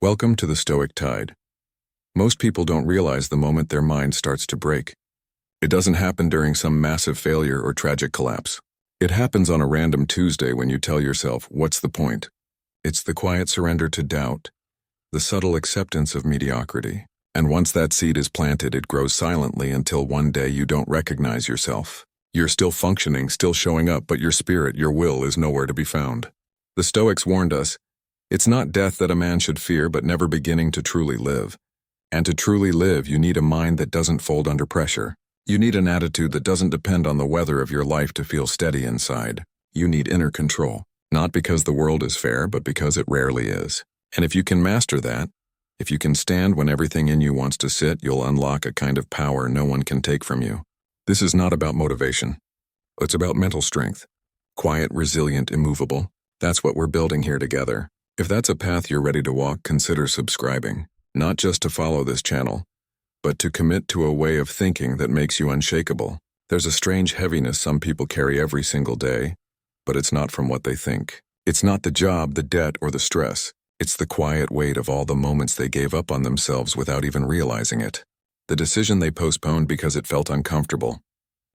Welcome to the Stoic Tide. Most people don't realize the moment their mind starts to break. It doesn't happen during some massive failure or tragic collapse. It happens on a random Tuesday when you tell yourself, what's the point? It's the quiet surrender to doubt, the subtle acceptance of mediocrity. And once that seed is planted, it grows silently until one day you don't recognize yourself. You're still functioning, still showing up, but your spirit, your will, is nowhere to be found. The Stoics warned us, it's not death that a man should fear, but never beginning to truly live. And to truly live, you need a mind that doesn't fold under pressure. You need an attitude that doesn't depend on the weather of your life to feel steady inside. You need inner control, not because the world is fair, but because it rarely is. And if you can master that, if you can stand when everything in you wants to sit, you'll unlock a kind of power no one can take from you. This is not about motivation. It's about mental strength. Quiet, resilient, immovable. That's what we're building here together. If that's a path you're ready to walk, consider subscribing. Not just to follow this channel, but to commit to a way of thinking that makes you unshakable. There's a strange heaviness some people carry every single day, but it's not from what they think. It's not the job, the debt, or the stress. It's the quiet weight of all the moments they gave up on themselves without even realizing it. The decision they postponed because it felt uncomfortable.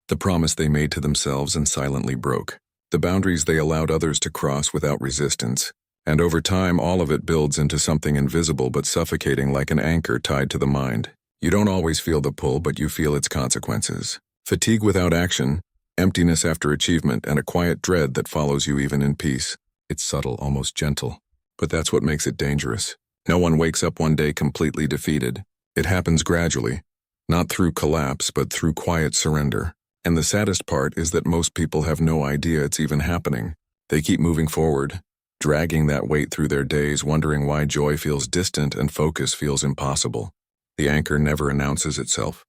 The promise they made to themselves and silently broke. The boundaries they allowed others to cross without resistance. And over time, all of it builds into something invisible but suffocating, like an anchor tied to the mind. You don't always feel the pull, but you feel its consequences. Fatigue without action, emptiness after achievement, and a quiet dread that follows you even in peace. It's subtle, almost gentle. But that's what makes it dangerous. No one wakes up one day completely defeated. It happens gradually, not through collapse, but through quiet surrender. And the saddest part is that most people have no idea it's even happening. They keep moving forward, dragging that weight through their days, wondering why joy feels distant and focus feels impossible. The anchor never announces itself.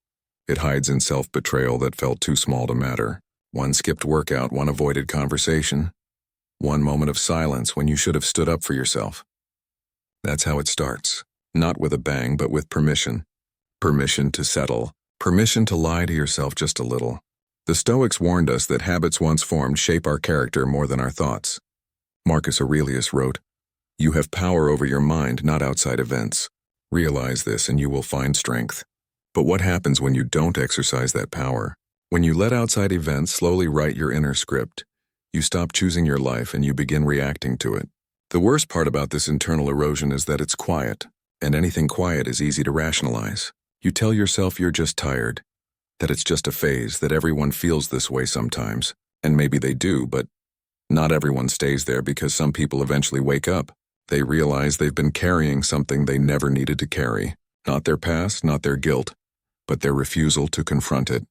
It hides in self-betrayal that felt too small to matter. One skipped workout, one avoided conversation, one moment of silence when you should have stood up for yourself. That's how it starts. Not with a bang, but with permission. Permission to settle. Permission to lie to yourself just a little. The Stoics warned us that habits once formed shape our character more than our thoughts. Marcus Aurelius wrote, "You have power over your mind, not outside events. Realize this and you will find strength." But what happens when you don't exercise that power? When you let outside events slowly write your inner script, you stop choosing your life and you begin reacting to it. The worst part about this internal erosion is that it's quiet, and anything quiet is easy to rationalize. You tell yourself you're just tired, that it's just a phase, that everyone feels this way sometimes, and maybe they do, but not everyone stays there, because some people eventually wake up. They realize they've been carrying something they never needed to carry. Not their past, not their guilt, but their refusal to confront it.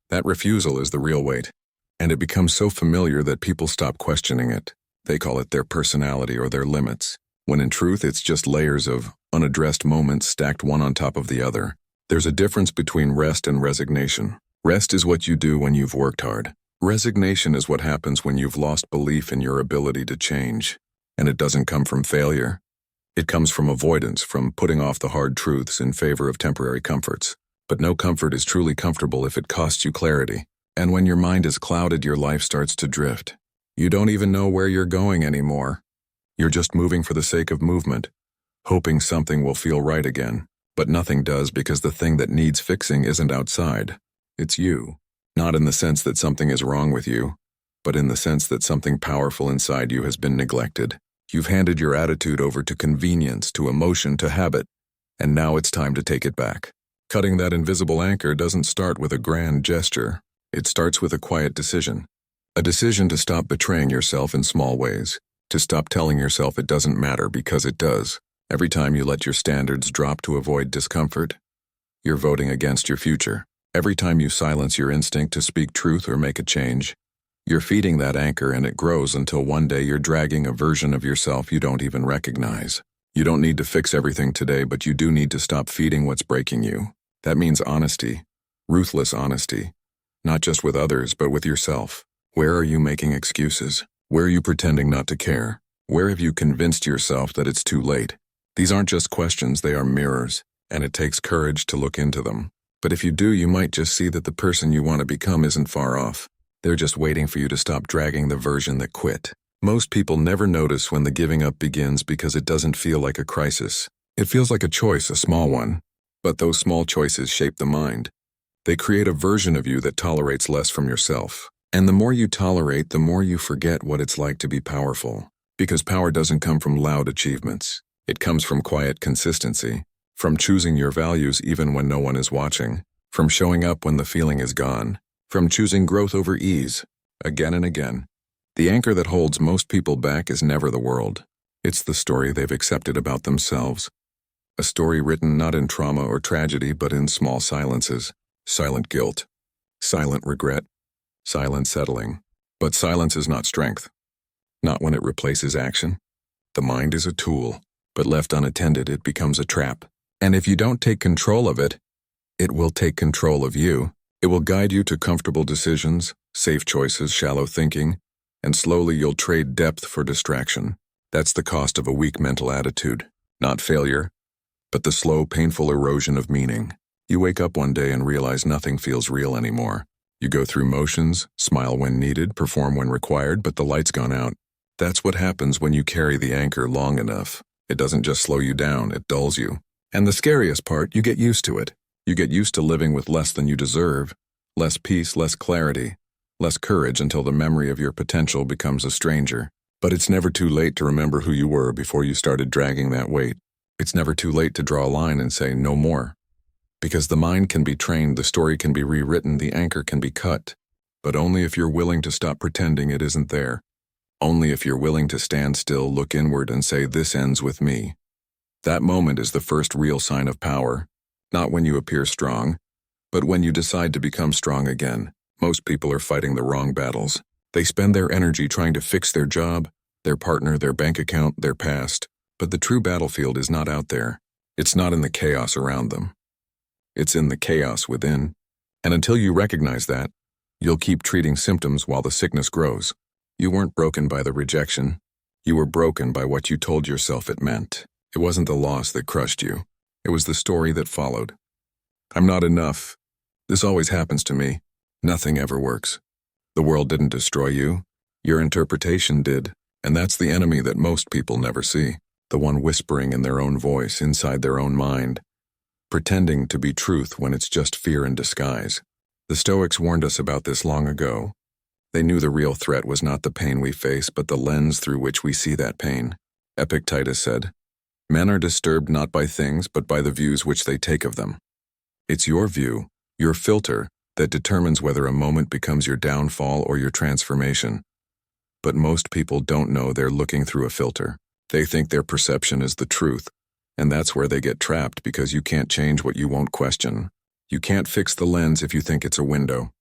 That refusal is the real weight. And it becomes so familiar that people stop questioning it. They call it their personality or their limits, when in truth it's just layers of unaddressed moments stacked one on top of the other. There's a difference between rest and resignation. Rest is what you do when you've worked hard. Resignation is what happens when you've lost belief in your ability to change. And it doesn't come from failure. It comes from avoidance, from putting off the hard truths in favor of temporary comforts. But no comfort is truly comfortable if it costs you clarity. And when your mind is clouded, your life starts to drift. You don't even know where you're going anymore. You're just moving for the sake of movement, hoping something will feel right again. But nothing does, because the thing that needs fixing isn't outside. It's you. Not in the sense that something is wrong with you, but in the sense that something powerful inside you has been neglected. You've handed your attitude over to convenience, to emotion, to habit, and now it's time to take it back. Cutting that invisible anchor doesn't start with a grand gesture. It starts with a quiet decision. A decision to stop betraying yourself in small ways, to stop telling yourself it doesn't matter, because it does. Every time you let your standards drop to avoid discomfort, you're voting against your future. Every time you silence your instinct to speak truth or make a change, you're feeding that anchor, and it grows until one day you're dragging a version of yourself you don't even recognize. You don't need to fix everything today, but you do need to stop feeding what's breaking you. That means honesty, ruthless honesty, not just with others, but with yourself. Where are you making excuses? Where are you pretending not to care? Where have you convinced yourself that it's too late? These aren't just questions, they are mirrors, and it takes courage to look into them. But if you do, you might just see that the person you want to become isn't far off. They're just waiting for you to stop dragging the version that quit. Most people never notice when the giving up begins because it doesn't feel like a crisis. It feels like a choice, a small one. But those small choices shape the mind. They create a version of you that tolerates less from yourself. And the more you tolerate, the more you forget what it's like to be powerful. Because power doesn't come from loud achievements. It comes from quiet consistency, from choosing your values even when no one is watching, from showing up when the feeling is gone, from choosing growth over ease, again and again. The anchor that holds most people back is never the world. It's the story they've accepted about themselves. A story written not in trauma or tragedy, but in small silences. Silent guilt, silent regret, silent settling. But silence is not strength. Not when it replaces action. The mind is a tool, but left unattended, it becomes a trap. And if you don't take control of it, it will take control of you. It will guide you to comfortable decisions, safe choices, shallow thinking, and slowly you'll trade depth for distraction. That's the cost of a weak mental attitude. Not failure, but the slow, painful erosion of meaning. You wake up one day and realize nothing feels real anymore. You go through motions, smile when needed, perform when required, but the light's gone out. That's what happens when you carry the anchor long enough. It doesn't just slow you down, it dulls you. And the scariest part, you get used to it. You get used to living with less than you deserve, less peace, less clarity, less courage until the memory of your potential becomes a stranger. But it's never too late to remember who you were before you started dragging that weight. It's never too late to draw a line and say no more. Because the mind can be trained, the story can be rewritten, the anchor can be cut. But only if you're willing to stop pretending it isn't there. Only if you're willing to stand still, look inward, and say, this ends with me. That moment is the first real sign of power. Not when you appear strong, but when you decide to become strong again. Most people are fighting the wrong battles. They spend their energy trying to fix their job, their partner, their bank account, their past. But the true battlefield is not out there. It's not in the chaos around them. It's in the chaos within. And until you recognize that, you'll keep treating symptoms while the sickness grows. You weren't broken by the rejection. You were broken by what you told yourself it meant. It wasn't the loss that crushed you. It was the story that followed. I'm not enough. This always happens to me. Nothing ever works. The world didn't destroy you. Your interpretation did. And that's the enemy that most people never see. The one whispering in their own voice, inside their own mind, pretending to be truth when it's just fear in disguise. The Stoics warned us about this long ago. They knew the real threat was not the pain we face, but the lens through which we see that pain. Epictetus said, "Men are disturbed not by things, but by the views which they take of them." It's your view, your filter, that determines whether a moment becomes your downfall or your transformation. But most people don't know they're looking through a filter. They think their perception is the truth, and that's where they get trapped because you can't change what you won't question. You can't fix the lens if you think it's a window.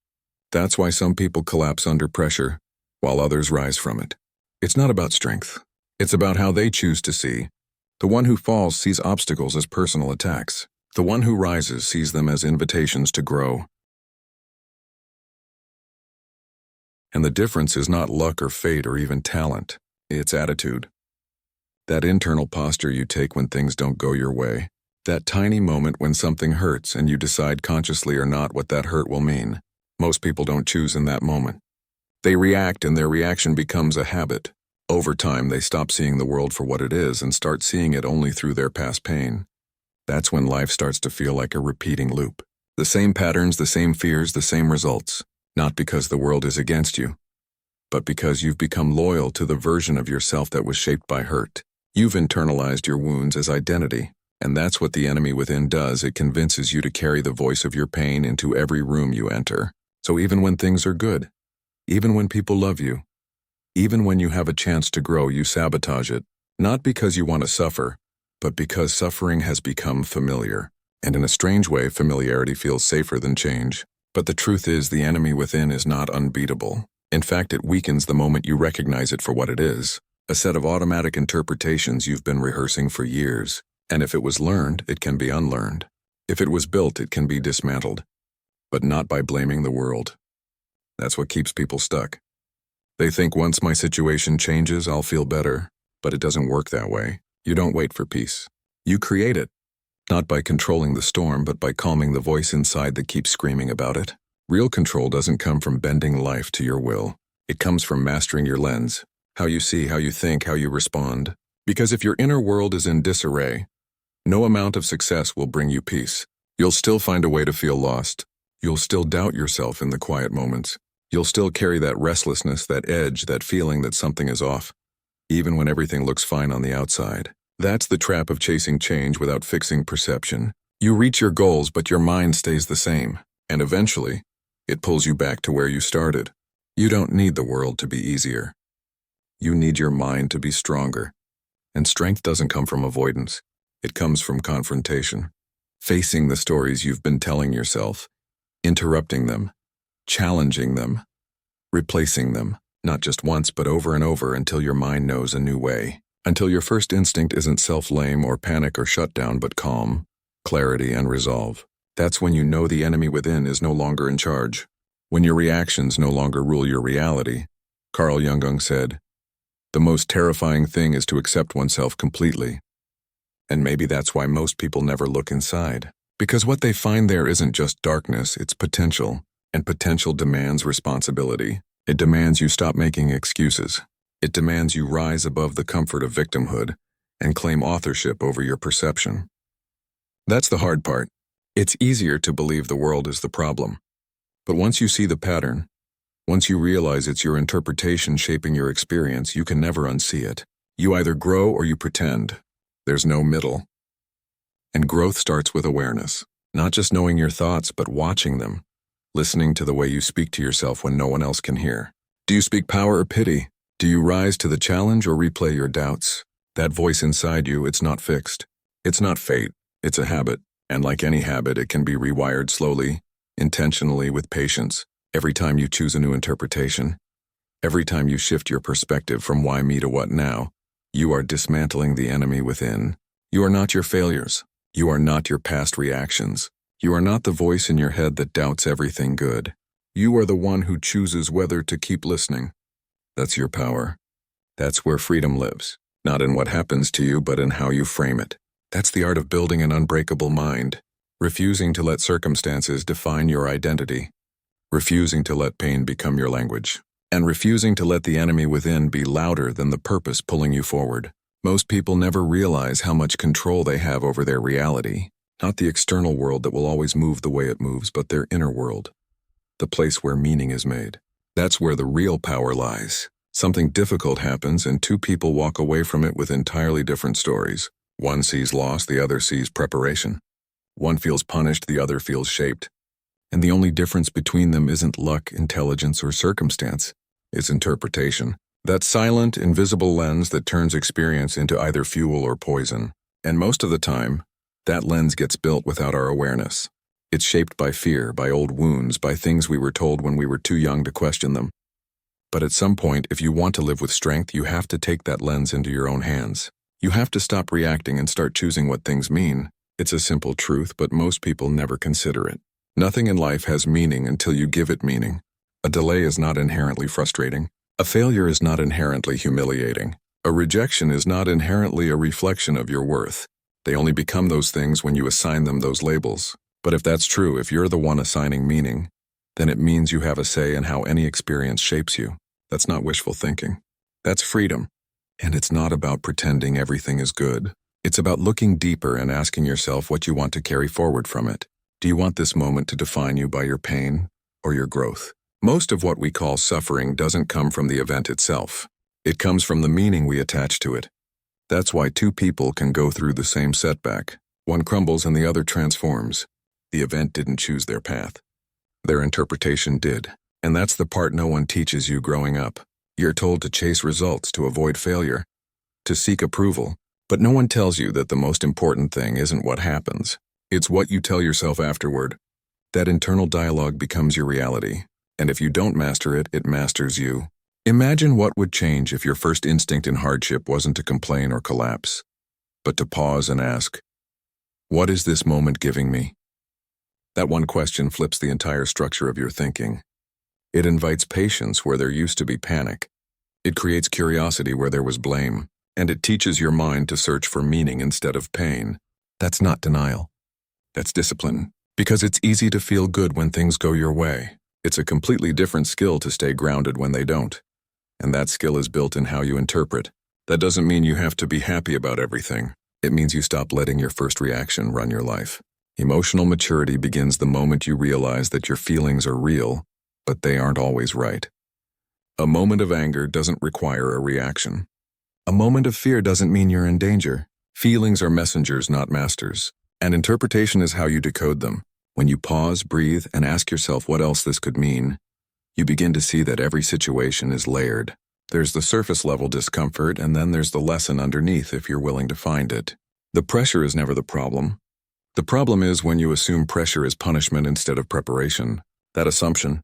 That's why some people collapse under pressure, while others rise from it. It's not about strength. It's about how they choose to see. The one who falls sees obstacles as personal attacks. The one who rises sees them as invitations to grow. And the difference is not luck or fate or even talent. It's attitude. That internal posture you take when things don't go your way. That tiny moment when something hurts and you decide consciously or not what that hurt will mean. Most people don't choose in that moment. They react, and their reaction becomes a habit. Over time, they stop seeing the world for what it is and start seeing it only through their past pain. That's when life starts to feel like a repeating loop. The same patterns, the same fears, the same results. Not because the world is against you, but because you've become loyal to the version of yourself that was shaped by hurt. You've internalized your wounds as identity. And that's what the enemy within does. It convinces you to carry the voice of your pain into every room you enter. So even when things are good, even when people love you, even when you have a chance to grow, you sabotage it. Not because you want to suffer, but because suffering has become familiar. And in a strange way, familiarity feels safer than change. But the truth is, the enemy within is not unbeatable. In fact, it weakens the moment you recognize it for what it is. A set of automatic interpretations you've been rehearsing for years. And if it was learned, it can be unlearned. If it was built, it can be dismantled. But not by blaming the world. That's what keeps people stuck. They think once my situation changes, I'll feel better. But it doesn't work that way. You don't wait for peace. You create it. Not by controlling the storm, but by calming the voice inside that keeps screaming about it. Real control doesn't come from bending life to your will. It comes from mastering your lens. How you see, how you think, how you respond. Because if your inner world is in disarray, No amount of success will bring you peace. You'll still find a way to feel lost. You'll still doubt yourself in the quiet moments. You'll still carry that restlessness, that edge, that feeling that something is off, even when everything looks fine on the outside. That's the trap of chasing change without fixing perception. You reach your goals, but your mind stays the same, and eventually, it pulls you back to where you started. You don't need the world to be easier. You need your mind to be stronger. And strength doesn't come from avoidance. It comes from confrontation. Facing the stories you've been telling yourself, interrupting them, challenging them, replacing them, not just once but over and over until your mind knows a new way. Until your first instinct isn't self-blame or panic or shutdown but calm, clarity and resolve. That's when you know the enemy within is no longer in charge. When your reactions no longer rule your reality. Carl Jung said, "The most terrifying thing is to accept oneself completely." And maybe that's why most people never look inside. Because what they find there isn't just darkness, it's potential. And potential demands responsibility. It demands you stop making excuses. It demands you rise above the comfort of victimhood and claim authorship over your perception. That's the hard part. It's easier to believe the world is the problem. But once you see the pattern, once you realize it's your interpretation shaping your experience, you can never unsee it. You either grow or you pretend. There's no middle. And growth starts with awareness. Not just knowing your thoughts, but watching them. Listening to the way you speak to yourself when no one else can hear. Do you speak power or pity? Do you rise to the challenge or replay your doubts? That voice inside you, it's not fixed. It's not fate. It's a habit. And like any habit, it can be rewired slowly, intentionally, with patience. Every time you choose a new interpretation, every time you shift your perspective from why me to what now, you are dismantling the enemy within. You are not your failures. You are not your past reactions. You are not the voice in your head that doubts everything good. You are the one who chooses whether to keep listening. That's your power. That's where freedom lives. Not in what happens to you, but in how you frame it. That's the art of building an unbreakable mind. Refusing to let circumstances define your identity. Refusing to let pain become your language. And refusing to let the enemy within be louder than the purpose pulling you forward. Most people never realize how much control they have over their reality. Not the external world that will always move the way it moves, but their inner world. The place where meaning is made. That's where the real power lies. Something difficult happens and two people walk away from it with entirely different stories. One sees loss, the other sees preparation. One feels punished, the other feels shaped. And the only difference between them isn't luck, intelligence, or circumstance. It's interpretation. That silent, invisible lens that turns experience into either fuel or poison. And most of the time, that lens gets built without our awareness. It's shaped by fear, by old wounds, by things we were told when we were too young to question them. But at some point, if you want to live with strength, you have to take that lens into your own hands. You have to stop reacting and start choosing what things mean. It's a simple truth, but most people never consider it. Nothing in life has meaning until you give it meaning. A delay is not inherently frustrating. A failure is not inherently humiliating. A rejection is not inherently a reflection of your worth. They only become those things when you assign them those labels. But if that's true, if you're the one assigning meaning, then it means you have a say in how any experience shapes you. That's not wishful thinking. That's freedom. And it's not about pretending everything is good. It's about looking deeper and asking yourself what you want to carry forward from it. Do you want this moment to define you by your pain or your growth? Most of what we call suffering doesn't come from the event itself. It comes from the meaning we attach to it. That's why two people can go through the same setback. One crumbles and the other transforms. The event didn't choose their path. Their interpretation did. And that's the part no one teaches you growing up. You're told to chase results, to avoid failure, to seek approval. But no one tells you that the most important thing isn't what happens. It's what you tell yourself afterward. That internal dialogue becomes your reality. And if you don't master it, it masters you. Imagine what would change if your first instinct in hardship wasn't to complain or collapse, but to pause and ask, what is this moment giving me? That one question flips the entire structure of your thinking. It invites patience where there used to be panic. It creates curiosity where there was blame. And it teaches your mind to search for meaning instead of pain. That's not denial. That's discipline. Because it's easy to feel good when things go your way. It's a completely different skill to stay grounded when they don't. And that skill is built in how you interpret. That doesn't mean you have to be happy about everything. It means you stop letting your first reaction run your life. Emotional maturity begins the moment you realize that your feelings are real, but they aren't always right. A moment of anger doesn't require a reaction. A moment of fear doesn't mean you're in danger. Feelings are messengers, not masters. And interpretation is how you decode them. When you pause, breathe, and ask yourself what else this could mean, you begin to see that every situation is layered. There's the surface-level discomfort, and then there's the lesson underneath if you're willing to find it. The pressure is never the problem. The problem is when you assume pressure is punishment instead of preparation. That assumption,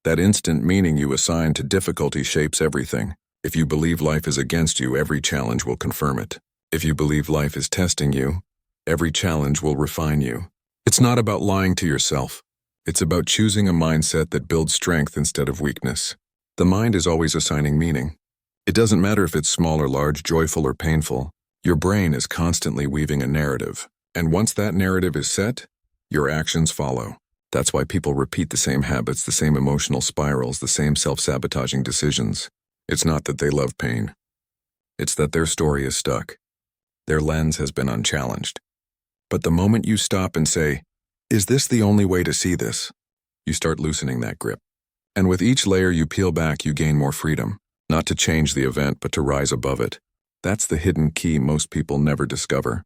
that instant meaning you assign to difficulty shapes everything. If you believe life is against you, every challenge will confirm it. If you believe life is testing you, every challenge will refine you. It's not about lying to yourself. It's about choosing a mindset that builds strength instead of weakness. The mind is always assigning meaning. It doesn't matter if it's small or large, joyful or painful. Your brain is constantly weaving a narrative. And once that narrative is set, your actions follow. That's why people repeat the same habits, the same emotional spirals, the same self-sabotaging decisions. It's not that they love pain. It's that their story is stuck. Their lens has been unchallenged. But the moment you stop and say, "Is this the only way to see this?" you start loosening that grip. And with each layer you peel back, you gain more freedom, not to change the event, but to rise above it. That's the hidden key most people never discover.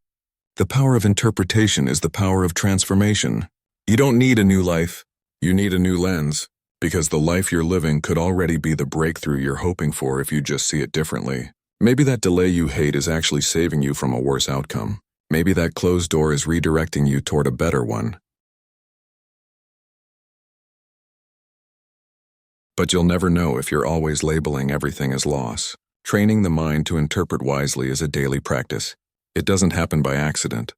The power of interpretation is the power of transformation. You don't need a new life. You need a new lens, because the life you're living could already be the breakthrough you're hoping for if you just see it differently. Maybe that delay you hate is actually saving you from a worse outcome. Maybe that closed door is redirecting you toward a better one. But you'll never know if you're always labeling everything as loss. Training the mind to interpret wisely is a daily practice. It doesn't happen by accident.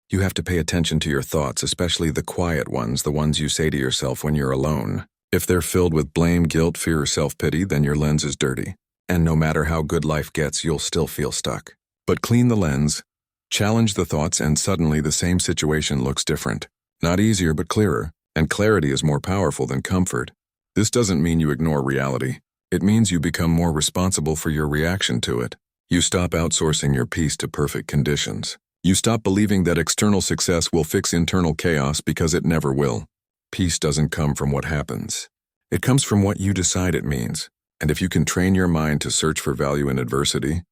You have to pay attention to your thoughts, especially the quiet ones, the ones you say to yourself when you're alone. If they're filled with blame, guilt, fear, or self-pity, then your lens is dirty. And no matter how good life gets, you'll still feel stuck. But clean the lens, challenge the thoughts, and suddenly the same situation looks different. Not easier, but clearer. And clarity is more powerful than comfort. This doesn't mean you ignore reality. It means you become more responsible for your reaction to it. You stop outsourcing your peace to perfect conditions. You stop believing that external success will fix internal chaos, because it never will. Peace doesn't come from what happens. It comes from what you decide it means. And if you can train your mind to search for value in adversity,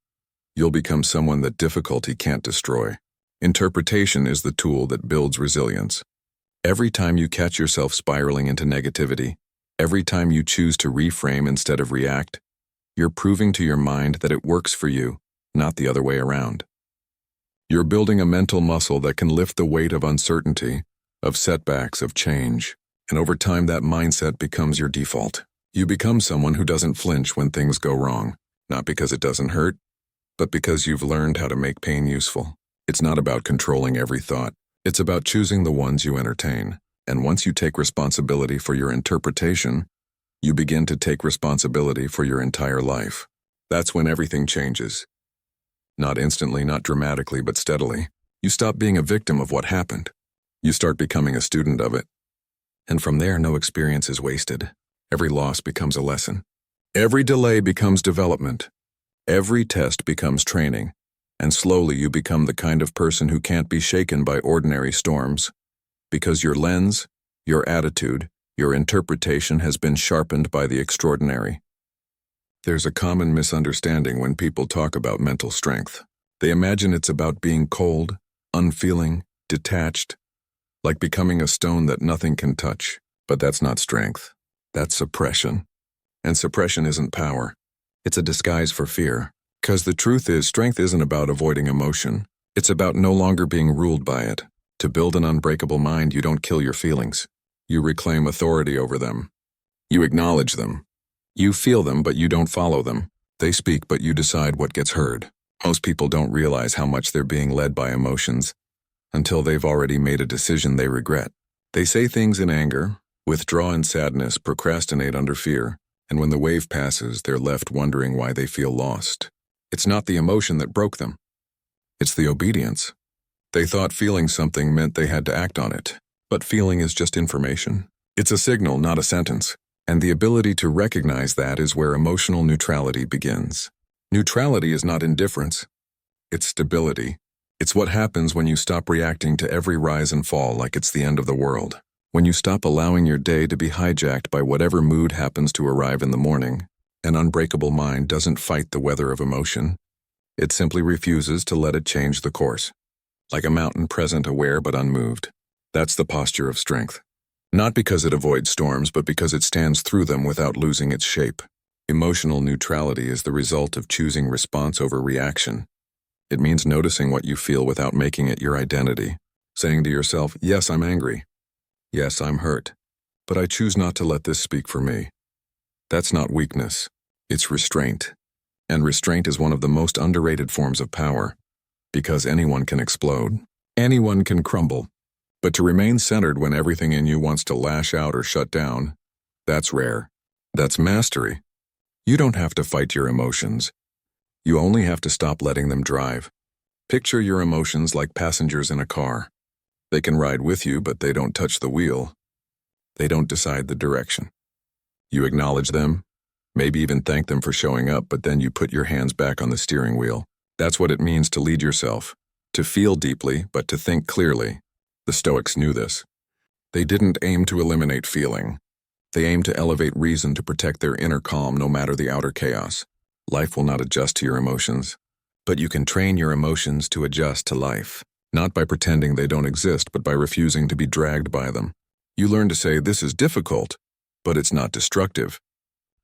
you'll become someone that difficulty can't destroy. Interpretation is the tool that builds resilience. Every time you catch yourself spiraling into negativity, every time you choose to reframe instead of react, you're proving to your mind that it works for you, not the other way around. You're building a mental muscle that can lift the weight of uncertainty, of setbacks, of change, and over time that mindset becomes your default. You become someone who doesn't flinch when things go wrong, not because it doesn't hurt, but because you've learned how to make pain useful. It's not about controlling every thought. It's about choosing the ones you entertain. And once you take responsibility for your interpretation, you begin to take responsibility for your entire life. That's when everything changes. Not instantly, not dramatically, but steadily. You stop being a victim of what happened. You start becoming a student of it. And from there, no experience is wasted. Every loss becomes a lesson. Every delay becomes development. Every test becomes training. And slowly you become the kind of person who can't be shaken by ordinary storms. Because your lens, your attitude, your interpretation has been sharpened by the extraordinary. There's a common misunderstanding when people talk about mental strength. They imagine it's about being cold, unfeeling, detached, like becoming a stone that nothing can touch. But that's not strength. That's suppression. And suppression isn't power. It's a disguise for fear. Because the truth is, strength isn't about avoiding emotion. It's about no longer being ruled by it. To build an unbreakable mind, you don't kill your feelings. You reclaim authority over them. You acknowledge them. You feel them, but you don't follow them. They speak, but you decide what gets heard. Most people don't realize how much they're being led by emotions until they've already made a decision they regret. They say things in anger, withdraw in sadness, procrastinate under fear, and when the wave passes, they're left wondering why they feel lost. It's not the emotion that broke them. It's the obedience. They thought feeling something meant they had to act on it. But feeling is just information. It's a signal, not a sentence. And the ability to recognize that is where emotional neutrality begins. Neutrality is not indifference. It's stability. It's what happens when you stop reacting to every rise and fall like it's the end of the world. When you stop allowing your day to be hijacked by whatever mood happens to arrive in the morning. An unbreakable mind doesn't fight the weather of emotion. It simply refuses to let it change the course. Like a mountain present, aware but unmoved. That's the posture of strength. Not because it avoids storms, but because it stands through them without losing its shape. Emotional neutrality is the result of choosing response over reaction. It means noticing what you feel without making it your identity. Saying to yourself, yes, I'm angry. Yes, I'm hurt. But I choose not to let this speak for me. That's not weakness. It's restraint. And restraint is one of the most underrated forms of power. Because anyone can explode. Anyone can crumble. But to remain centered when everything in you wants to lash out or shut down, that's rare. That's mastery. You don't have to fight your emotions. You only have to stop letting them drive. Picture your emotions like passengers in a car. They can ride with you, but they don't touch the wheel. They don't decide the direction. You acknowledge them, maybe even thank them for showing up, but then you put your hands back on the steering wheel. That's what it means to lead yourself. To feel deeply, but to think clearly. The Stoics knew this. They didn't aim to eliminate feeling. They aimed to elevate reason to protect their inner calm no matter the outer chaos. Life will not adjust to your emotions, but you can train your emotions to adjust to life, not by pretending they don't exist, but by refusing to be dragged by them. You learn to say, this is difficult, but it's not destructive.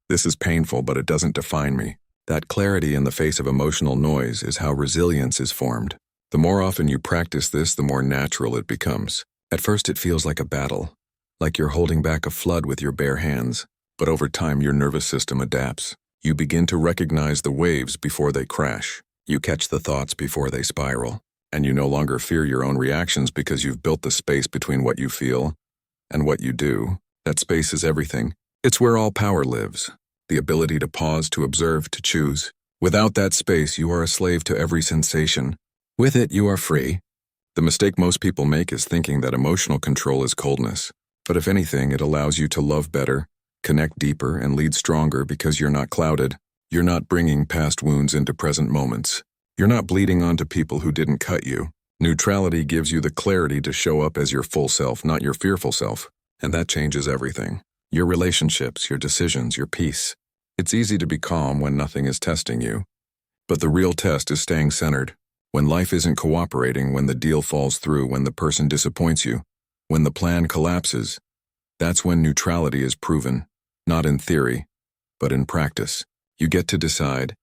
This is painful, but it doesn't define me. That clarity in the face of emotional noise is how resilience is formed. The more often you practice this, the more natural it becomes. At first it feels like a battle, like you're holding back a flood with your bare hands, but over time your nervous system adapts. You begin to recognize the waves before they crash. You catch the thoughts before they spiral, and you no longer fear your own reactions because you've built the space between what you feel and what you do. That space is everything. It's where all power lives. The ability to pause, to observe, to choose. Without that space, you are a slave to every sensation. With it, you are free. The mistake most people make is thinking that emotional control is coldness. But if anything, it allows you to love better, connect deeper, and lead stronger because you're not clouded. You're not bringing past wounds into present moments. You're not bleeding onto people who didn't cut you. Neutrality gives you the clarity to show up as your full self, not your fearful self. And that changes everything. Your relationships, your decisions, your peace. It's easy to be calm when nothing is testing you. But the real test is staying centered. When life isn't cooperating, when the deal falls through, when the person disappoints you, when the plan collapses, that's when neutrality is proven, not in theory, but in practice. You get to decide,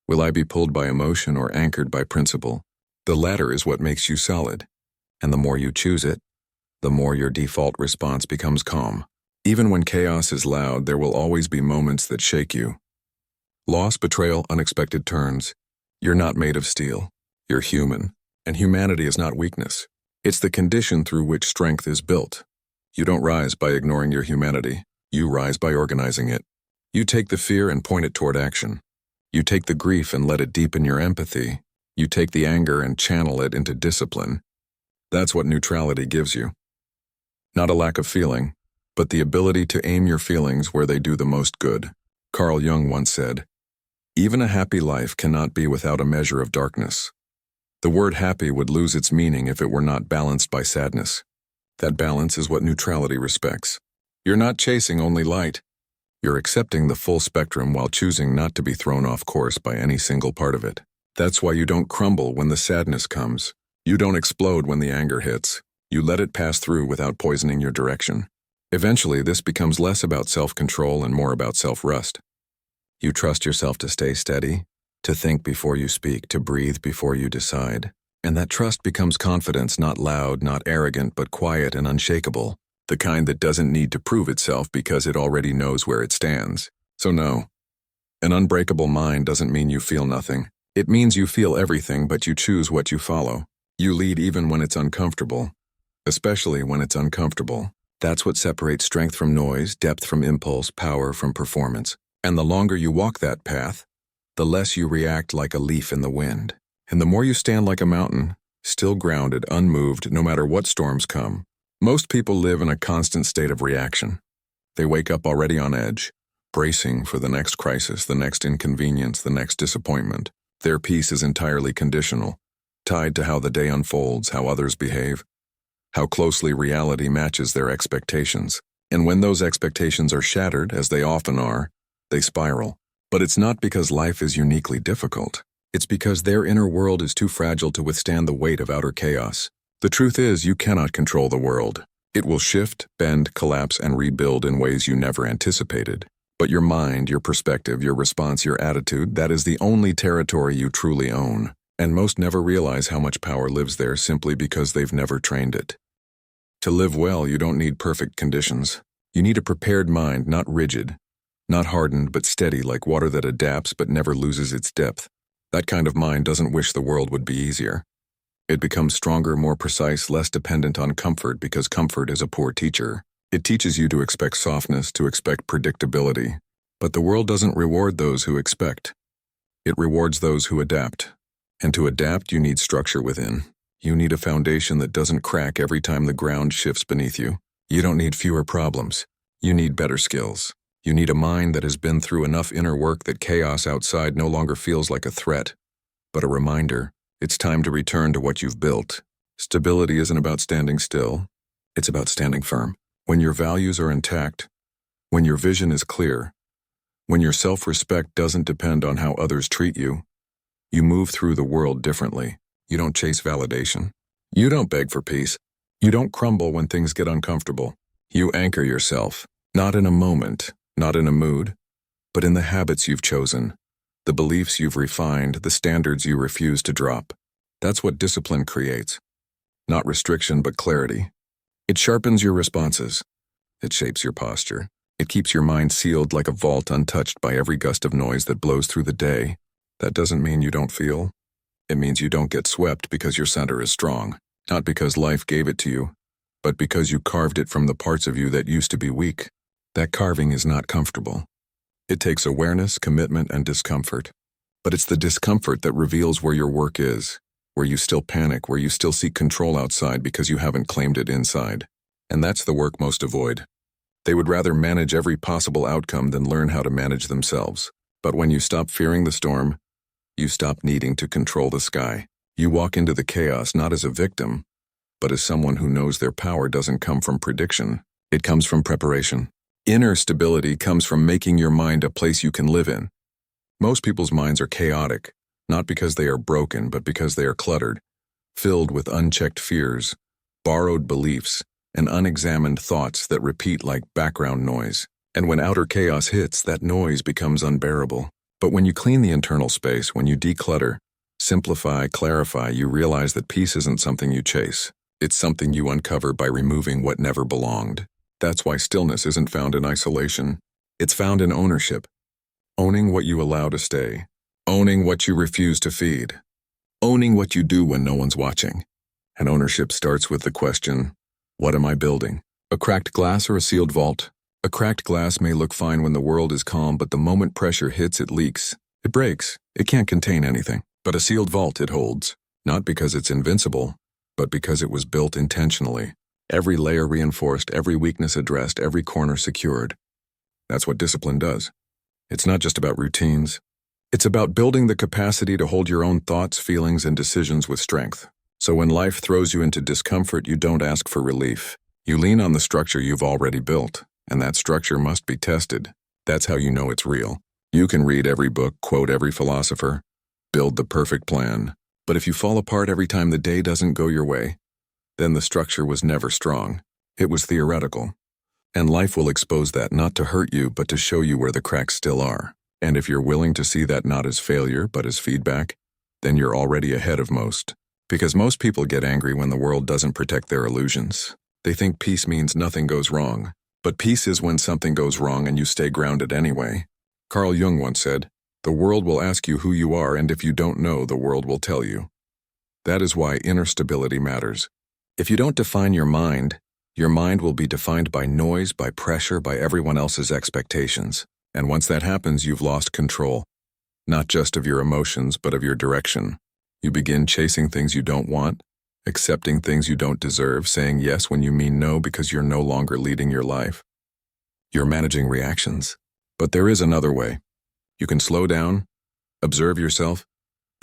will I be pulled by emotion or anchored by principle? The latter is what makes you solid, and the more you choose it, the more your default response becomes calm. Even when chaos is loud, there will always be moments that shake you. Loss, betrayal, unexpected turns. You're not made of steel. You're human, and humanity is not weakness. It's the condition through which strength is built. You don't rise by ignoring your humanity. You rise by organizing it. You take the fear and point it toward action. You take the grief and let it deepen your empathy. You take the anger and channel it into discipline. That's what neutrality gives you. Not a lack of feeling, but the ability to aim your feelings where they do the most good. Carl Jung once said, "Even a happy life cannot be without a measure of darkness." The word happy would lose its meaning if it were not balanced by sadness. That balance is what neutrality respects. You're not chasing only light. You're accepting the full spectrum while choosing not to be thrown off course by any single part of it. That's why you don't crumble when the sadness comes. You don't explode when the anger hits. You let it pass through without poisoning your direction. Eventually, this becomes less about self-control and more about self-rest. You trust yourself to stay steady, to think before you speak, to breathe before you decide. And that trust becomes confidence, not loud, not arrogant, but quiet and unshakable. The kind that doesn't need to prove itself because it already knows where it stands. So no, an unbreakable mind doesn't mean you feel nothing. It means you feel everything, but you choose what you follow. You lead even when it's uncomfortable, especially when it's uncomfortable. That's what separates strength from noise, depth from impulse, power from performance. And the longer you walk that path, the less you react like a leaf in the wind. And the more you stand like a mountain, still grounded, unmoved, no matter what storms come. Most people live in a constant state of reaction. They wake up already on edge, bracing for the next crisis, the next inconvenience, the next disappointment. Their peace is entirely conditional. tied to how the day unfolds, how others behave, how closely reality matches their expectations. And when those expectations are shattered, as they often are, they spiral. But it's not because life is uniquely difficult. It's because their inner world is too fragile to withstand the weight of outer chaos. The truth is, you cannot control the world. It will shift, bend, collapse, and rebuild in ways you never anticipated. But your mind, your perspective, your response, your attitude, that is the only territory you truly own. And most never realize how much power lives there simply because they've never trained it. To live well, you don't need perfect conditions. You need a prepared mind, not rigid, not hardened but steady like water that adapts but never loses its depth. That kind of mind doesn't wish the world would be easier. It becomes stronger, more precise, less dependent on comfort because comfort is a poor teacher. It teaches you to expect softness, to expect predictability. But the world doesn't reward those who expect. It rewards those who adapt. And to adapt, you need structure within. You need a foundation that doesn't crack every time the ground shifts beneath you. You don't need fewer problems. You need better skills. You need a mind that has been through enough inner work that chaos outside no longer feels like a threat, but a reminder. It's time to return to what you've built. Stability isn't about standing still. It's about standing firm. When your values are intact, when your vision is clear, when your self-respect doesn't depend on how others treat you, you move through the world differently. You don't chase validation. You don't beg for peace. You don't crumble when things get uncomfortable. You anchor yourself, not in a moment, not in a mood, but in the habits you've chosen, the beliefs you've refined, the standards you refuse to drop. That's what discipline creates. Not restriction, but clarity. It sharpens your responses. It shapes your posture. It keeps your mind sealed like a vault, untouched by every gust of noise that blows through the day. That doesn't mean you don't feel. It means you don't get swept because your center is strong. Not because life gave it to you, but because you carved it from the parts of you that used to be weak. That carving is not comfortable. It takes awareness, commitment, and discomfort. But it's the discomfort that reveals where your work is, where you still panic, where you still seek control outside because you haven't claimed it inside. And that's the work most avoid. They would rather manage every possible outcome than learn how to manage themselves. But when you stop fearing the storm, you stop needing to control the sky. You walk into the chaos not as a victim, but as someone who knows their power doesn't come from prediction. It comes from preparation. Inner stability comes from making your mind a place you can live in. Most people's minds are chaotic, not because they are broken, but because they are cluttered, filled with unchecked fears, borrowed beliefs, and unexamined thoughts that repeat like background noise. And when outer chaos hits, that noise becomes unbearable. But when you clean the internal space, when you declutter, simplify, clarify, you realize that peace isn't something you chase. It's something you uncover by removing what never belonged. That's why stillness isn't found in isolation. It's found in ownership. Owning what you allow to stay. Owning what you refuse to feed. Owning what you do when no one's watching. And ownership starts with the question, what am I building? A cracked glass or a sealed vault? A cracked glass may look fine when the world is calm, but the moment pressure hits, it leaks. It breaks. It can't contain anything. But a sealed vault it holds, not because it's invincible, but because it was built intentionally. Every layer reinforced, every weakness addressed, every corner secured. That's what discipline does. It's not just about routines. It's about building the capacity to hold your own thoughts, feelings, and decisions with strength. So when life throws you into discomfort, you don't ask for relief. You lean on the structure you've already built, and that structure must be tested. That's how you know it's real. You can read every book, quote every philosopher, build the perfect plan. But if you fall apart every time the day doesn't go your way, then the structure was never strong. It was theoretical. And life will expose that not to hurt you, but to show you where the cracks still are. And if you're willing to see that not as failure, but as feedback, then you're already ahead of most. Because most people get angry when the world doesn't protect their illusions. They think peace means nothing goes wrong. But peace is when something goes wrong and you stay grounded anyway. Carl Jung once said, "The world will ask you who you are, and if you don't know, the world will tell you." That is why inner stability matters. If you don't define your mind will be defined by noise, by pressure, by everyone else's expectations. And once that happens, you've lost control. Not just of your emotions, but of your direction. You begin chasing things you don't want, accepting things you don't deserve, saying yes when you mean no because you're no longer leading your life. You're managing reactions. But there is another way. You can slow down, observe yourself,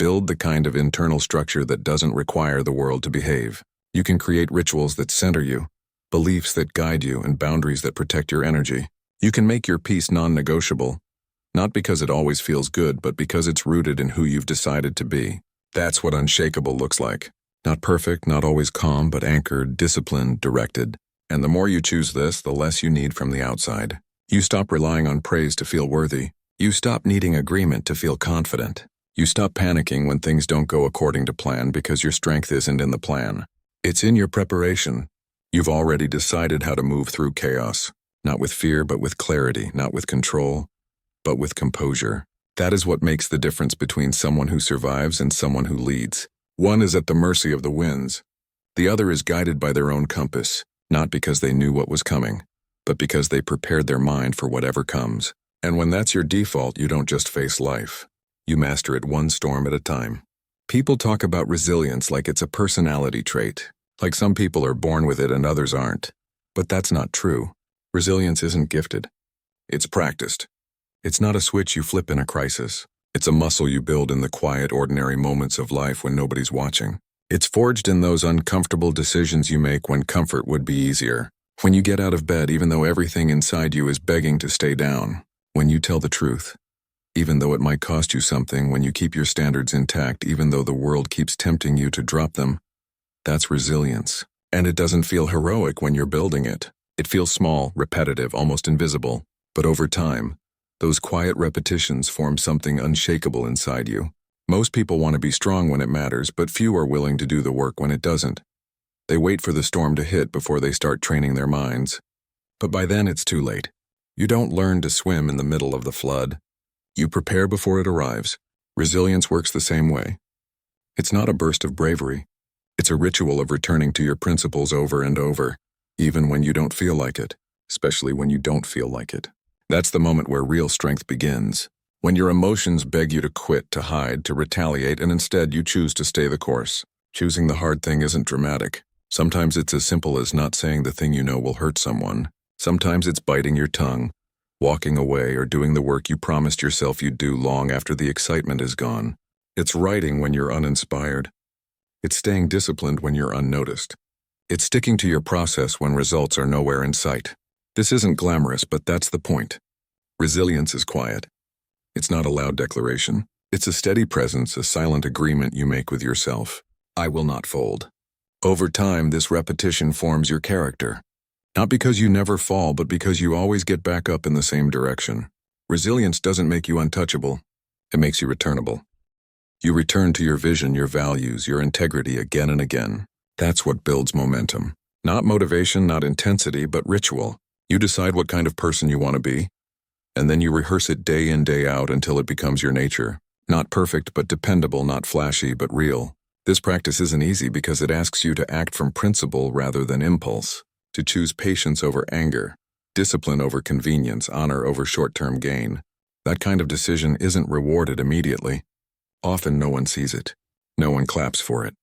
Build the kind of internal structure that doesn't require the world to behave. You can create rituals that center you, beliefs that guide you, and boundaries that protect your energy. You can make your peace non-negotiable, not because it always feels good, but because it's rooted in who you've decided to be. That's what unshakable looks like. Not perfect, not always calm, but anchored, disciplined, directed. And the more you choose this, the less you need from the outside. You stop relying on praise to feel worthy. You stop needing agreement to feel confident. You stop panicking when things don't go according to plan because your strength isn't in the plan. It's in your preparation. You've already decided how to move through chaos. Not with fear, but with clarity. Not with control, but with composure. That is what makes the difference between someone who survives and someone who leads. One is at the mercy of the winds. The other is guided by their own compass, not because they knew what was coming, but because they prepared their mind for whatever comes. And when that's your default, you don't just face life. You master it one storm at a time. People talk about resilience like it's a personality trait, like some people are born with it and others aren't. But that's not true. Resilience isn't gifted. It's practiced. It's not a switch you flip in a crisis. It's a muscle you build in the quiet, ordinary moments of life when nobody's watching. It's forged in those uncomfortable decisions you make when comfort would be easier. When you get out of bed even though everything inside you is begging to stay down. When you tell the truth, even though it might cost you something. When you keep your standards intact even though the world keeps tempting you to drop them. That's resilience. And it doesn't feel heroic when you're building it. It feels small, repetitive, almost invisible. But over time, those quiet repetitions form something unshakable inside you. Most people want to be strong when it matters, but few are willing to do the work when it doesn't. They wait for the storm to hit before they start training their minds. But by then it's too late. You don't learn to swim in the middle of the flood. You prepare before it arrives. Resilience works the same way. It's not a burst of bravery. It's a ritual of returning to your principles over and over, even when you don't feel like it, especially when you don't feel like it. That's the moment where real strength begins. When your emotions beg you to quit, to hide, to retaliate, and instead you choose to stay the course. Choosing the hard thing isn't dramatic. Sometimes it's as simple as not saying the thing you know will hurt someone. Sometimes it's biting your tongue, walking away, or doing the work you promised yourself you'd do long after the excitement is gone. It's writing when you're uninspired. It's staying disciplined when you're unnoticed. It's sticking to your process when results are nowhere in sight. This isn't glamorous, but that's the point. Resilience is quiet. It's not a loud declaration. It's a steady presence, a silent agreement you make with yourself. I will not fold. Over time, this repetition forms your character. Not because you never fall, but because you always get back up in the same direction. Resilience doesn't make you untouchable. It makes you returnable. You return to your vision, your values, your integrity again and again. That's what builds momentum. Not motivation, not intensity, but ritual. You decide what kind of person you want to be, and then you rehearse it day in, day out until it becomes your nature. Not perfect, but dependable, not flashy, but real. This practice isn't easy because it asks you to act from principle rather than impulse, to choose patience over anger, discipline over convenience, honor over short-term gain. That kind of decision isn't rewarded immediately. Often no one sees it. No one claps for it.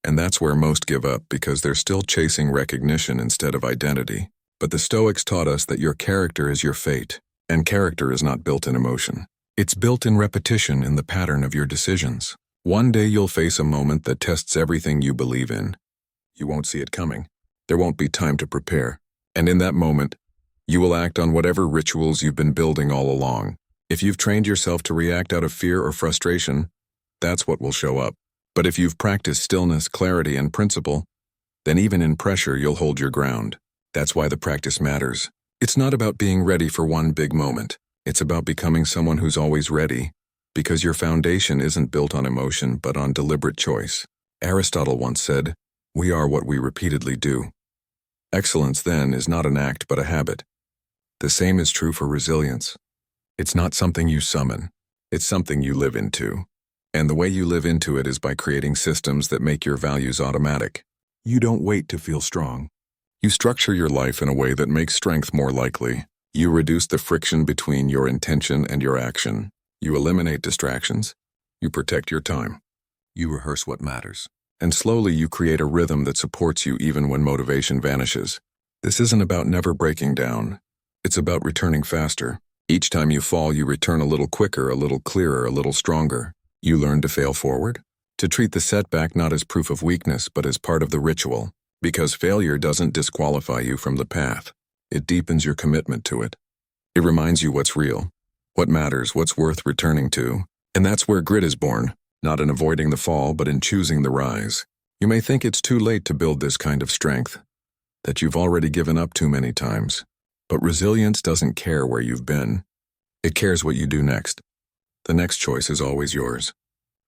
And that's where most give up because they're still chasing recognition instead of identity. But the Stoics taught us that your character is your fate, and character is not built in emotion. It's built in repetition, in the pattern of your decisions. One day you'll face a moment that tests everything you believe in. You won't see it coming. There won't be time to prepare. And in that moment, you will act on whatever rituals you've been building all along. If you've trained yourself to react out of fear or frustration, that's what will show up. But if you've practiced stillness, clarity, and principle, then even in pressure you'll hold your ground. That's why the practice matters. It's not about being ready for one big moment. It's about becoming someone who's always ready, because your foundation isn't built on emotion but on deliberate choice. Aristotle once said, "We are what we repeatedly do." Excellence, then, is not an act but a habit. The same is true for resilience. It's not something you summon. It's something you live into. And the way you live into it is by creating systems that make your values automatic. You don't wait to feel strong. You structure your life in a way that makes strength more likely. You reduce the friction between your intention and your action. You eliminate distractions. You protect your time. You rehearse what matters. And slowly you create a rhythm that supports you even when motivation vanishes. This isn't about never breaking down. It's about returning faster. Each time you fall, you return a little quicker, a little clearer, a little stronger. You learn to fail forward, to treat the setback not as proof of weakness but as part of the ritual, because failure doesn't disqualify you from the path. It deepens your commitment to it. It reminds you what's real, what matters, what's worth returning to, and that's where grit is born, not in avoiding the fall but in choosing the rise. You may think it's too late to build this kind of strength, that you've already given up too many times, but resilience doesn't care where you've been. It cares what you do next. The next choice is always yours.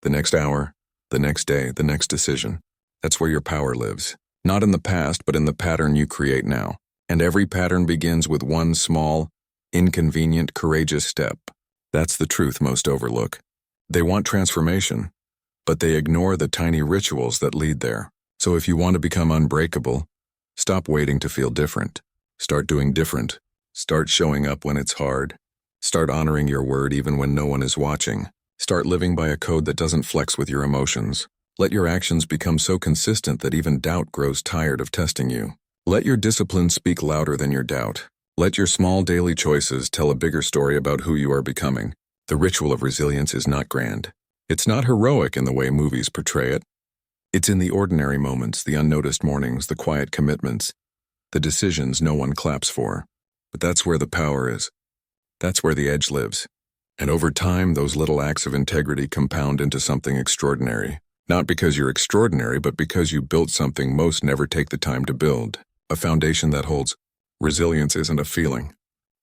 The next hour, the next day, the next decision. That's where your power lives. Not in the past, but in the pattern you create now. And every pattern begins with one small, inconvenient, courageous step. That's the truth most overlook. They want transformation, but they ignore the tiny rituals that lead there. So if you want to become unbreakable, stop waiting to feel different. Start doing different. Start showing up when it's hard. Start honoring your word even when no one is watching. Start living by a code that doesn't flex with your emotions. Let your actions become so consistent that even doubt grows tired of testing you. Let your discipline speak louder than your doubt. Let your small daily choices tell a bigger story about who you are becoming. The ritual of resilience is not grand. It's not heroic in the way movies portray it. It's in the ordinary moments, the unnoticed mornings, the quiet commitments, the decisions no one claps for. But that's where the power is. That's where the edge lives. And over time, those little acts of integrity compound into something extraordinary. Not because you're extraordinary, but because you built something most never take the time to build. A foundation that holds. Resilience isn't a feeling.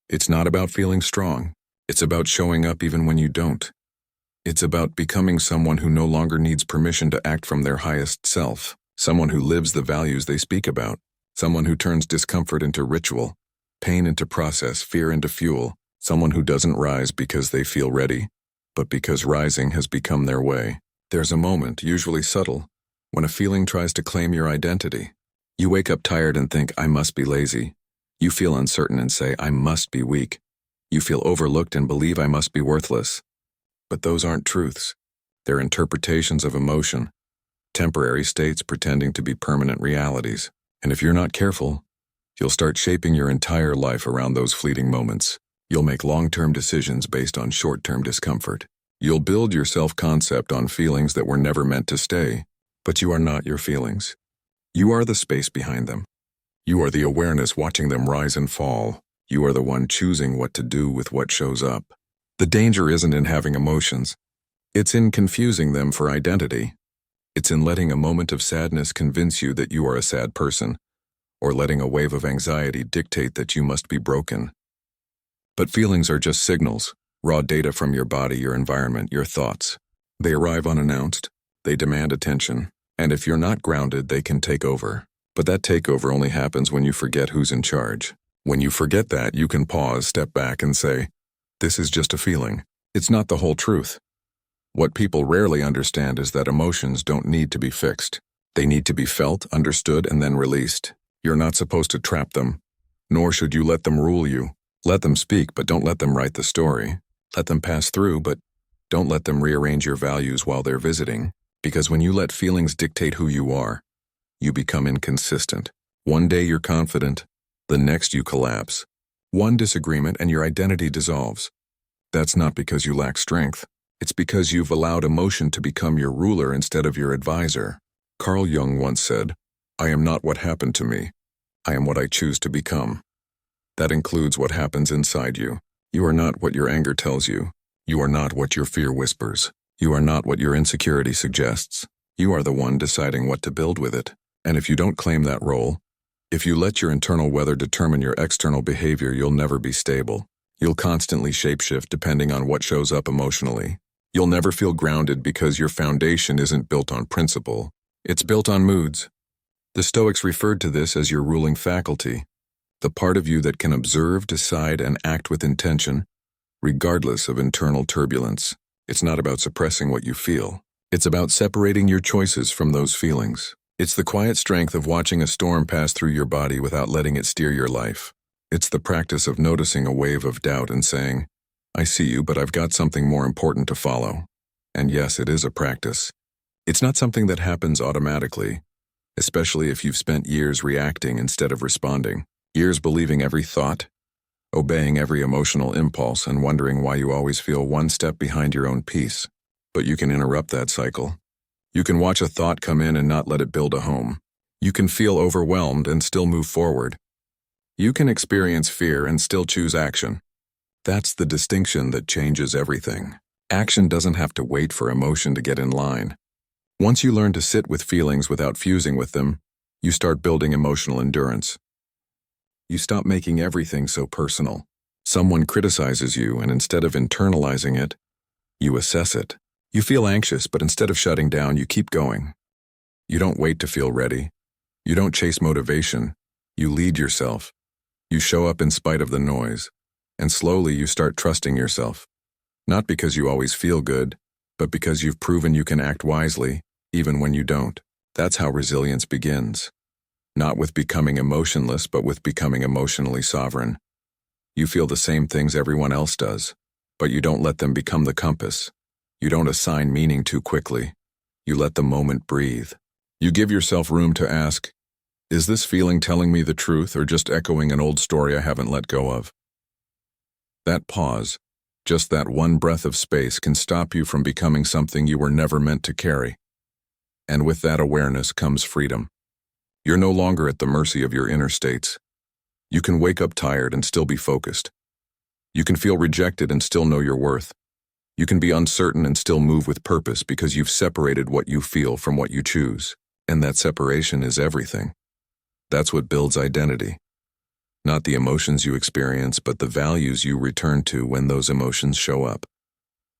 It's not about feeling strong. It's about showing up even when you don't. It's about becoming someone who no longer needs permission to act from their highest self. Someone who lives the values they speak about. Someone who turns discomfort into ritual, pain into process, fear into fuel. Someone who doesn't rise because they feel ready, but because rising has become their way. There's a moment, usually subtle, when a feeling tries to claim your identity. You wake up tired and think, I must be lazy. You feel uncertain and say, I must be weak. You feel overlooked and believe I must be worthless. But those aren't truths. They're interpretations of emotion, temporary states pretending to be permanent realities. And if you're not careful, you'll start shaping your entire life around those fleeting moments. You'll make long-term decisions based on short-term discomfort. You'll build your self-concept on feelings that were never meant to stay. But you are not your feelings. You are the space behind them. You are the awareness watching them rise and fall. You are the one choosing what to do with what shows up. The danger isn't in having emotions. It's in confusing them for identity. It's in letting a moment of sadness convince you that you are a sad person, or letting a wave of anxiety dictate that you must be broken. But feelings are just signals, raw data from your body, your environment, your thoughts. They arrive unannounced, they demand attention, and if you're not grounded, they can take over. But that takeover only happens when you forget who's in charge. When you forget that, you can pause, step back, and say, this is just a feeling. It's not the whole truth. What people rarely understand is that emotions don't need to be fixed. They need to be felt, understood, and then released. You're not supposed to trap them, nor should you let them rule you. Let them speak, but don't let them write the story. Let them pass through, but don't let them rearrange your values while they're visiting. Because when you let feelings dictate who you are, you become inconsistent. One day you're confident, the next you collapse. One disagreement and your identity dissolves. That's not because you lack strength. It's because you've allowed emotion to become your ruler instead of your advisor. Carl Jung once said, I am not what happened to me. I am what I choose to become. That includes what happens inside you. You are not what your anger tells you. You are not what your fear whispers. You are not what your insecurity suggests. You are the one deciding what to build with it. And if you don't claim that role, if you let your internal weather determine your external behavior, you'll never be stable. You'll constantly shapeshift depending on what shows up emotionally. You'll never feel grounded because your foundation isn't built on principle. It's built on moods. The Stoics referred to this as your ruling faculty, the part of you that can observe, decide, and act with intention, regardless of internal turbulence. It's not about suppressing what you feel. It's about separating your choices from those feelings. It's the quiet strength of watching a storm pass through your body without letting it steer your life. It's the practice of noticing a wave of doubt and saying, I see you, but I've got something more important to follow. And yes, it is a practice. It's not something that happens automatically, especially if you've spent years reacting instead of responding, years believing every thought, obeying every emotional impulse, and wondering why you always feel one step behind your own peace. But you can interrupt that cycle. You can watch a thought come in and not let it build a home. You can feel overwhelmed and still move forward. You can experience fear and still choose action. That's the distinction that changes everything. Action doesn't have to wait for emotion to get in line. Once you learn to sit with feelings without fusing with them, you start building emotional endurance. You stop making everything so personal. Someone criticizes you, and instead of internalizing it, you assess it. You feel anxious, but instead of shutting down, you keep going. You don't wait to feel ready. You don't chase motivation. You lead yourself. You show up in spite of the noise, and slowly you start trusting yourself. Not because you always feel good, but because you've proven you can act wisely, even when you don't. That's how resilience begins. Not with becoming emotionless, but with becoming emotionally sovereign. You feel the same things everyone else does, but you don't let them become the compass. You don't assign meaning too quickly. You let the moment breathe. You give yourself room to ask, is this feeling telling me the truth or just echoing an old story I haven't let go of? That pause, just that one breath of space, can stop you from becoming something you were never meant to carry. And with that awareness comes freedom. You're no longer at the mercy of your inner states. You can wake up tired and still be focused. You can feel rejected and still know your worth. You can be uncertain and still move with purpose because you've separated what you feel from what you choose. And that separation is everything. That's what builds identity. Not the emotions you experience, but the values you return to when those emotions show up.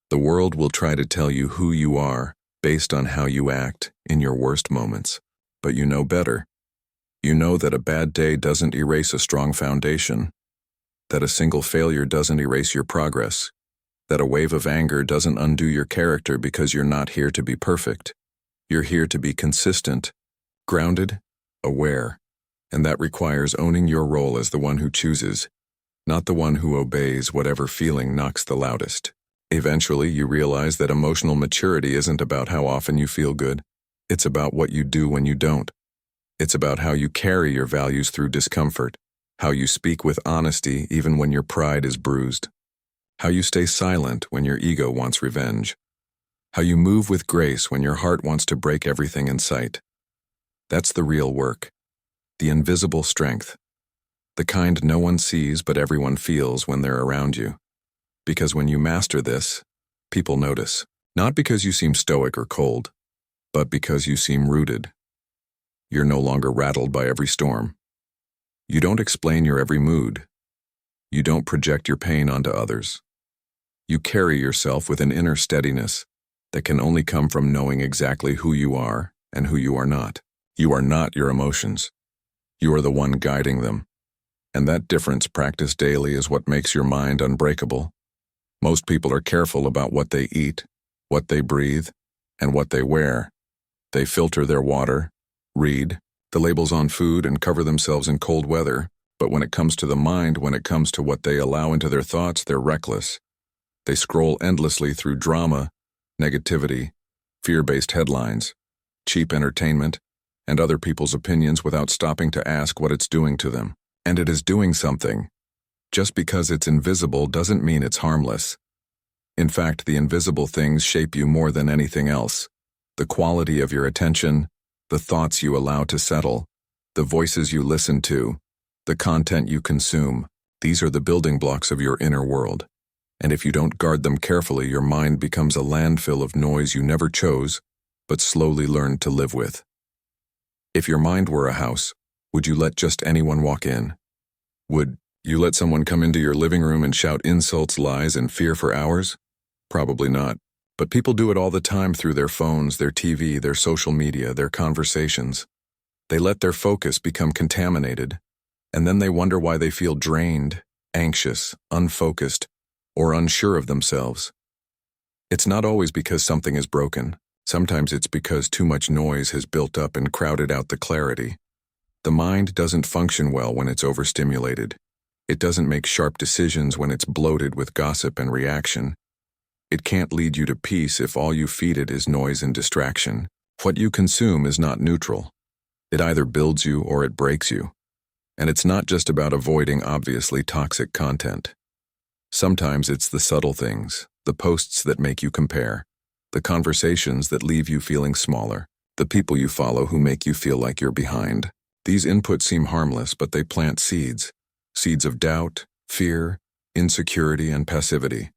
The world will try to tell you who you are based on how you act in your worst moments. But you know better. You know that a bad day doesn't erase a strong foundation, that a single failure doesn't erase your progress, that a wave of anger doesn't undo your character because you're not here to be perfect. You're here to be consistent, grounded, aware, and that requires owning your role as the one who chooses, not the one who obeys whatever feeling knocks the loudest. Eventually, you realize that emotional maturity isn't about how often you feel good. It's about what you do when you don't. It's about how you carry your values through discomfort, how you speak with honesty even when your pride is bruised, how you stay silent when your ego wants revenge, how you move with grace when your heart wants to break everything in sight. That's the real work, the invisible strength, the kind no one sees but everyone feels when they're around you. Because when you master this, people notice, not because you seem stoic or cold, but because you seem rooted. You're no longer rattled by every storm. You don't explain your every mood. You don't project your pain onto others. You carry yourself with an inner steadiness that can only come from knowing exactly who you are and who you are not. You are not your emotions. You are the one guiding them. And that difference practiced daily is what makes your mind unbreakable. Most people are careful about what they eat, what they breathe, and what they wear. They filter their water, read the labels on food, and cover themselves in cold weather. But when it comes to the mind, when it comes to what they allow into their thoughts, they're reckless. They scroll endlessly through drama, negativity, fear-based headlines, cheap entertainment, and other people's opinions without stopping to ask what it's doing to them. And it is doing something. Just because it's invisible doesn't mean it's harmless. In fact, the invisible things shape you more than anything else. The quality of your attention, the thoughts you allow to settle, the voices you listen to, the content you consume, these are the building blocks of your inner world. And if you don't guard them carefully, your mind becomes a landfill of noise you never chose, but slowly learned to live with. If your mind were a house, would you let just anyone walk in? Would you let someone come into your living room and shout insults, lies, and fear for hours? Probably not. But people do it all the time through their phones, their TV, their social media, their conversations. They let their focus become contaminated, and then they wonder why they feel drained, anxious, unfocused, or unsure of themselves. It's not always because something is broken. Sometimes it's because too much noise has built up and crowded out the clarity. The mind doesn't function well when it's overstimulated. It doesn't make sharp decisions when it's bloated with gossip and reaction. It can't lead you to peace if all you feed it is noise and distraction. What you consume is not neutral. It either builds you or it breaks you. And it's not just about avoiding obviously toxic content. Sometimes it's the subtle things, the posts that make you compare, the conversations that leave you feeling smaller, the people you follow who make you feel like you're behind. These inputs seem harmless, but they plant seeds. Seeds of doubt, fear, insecurity, and passivity.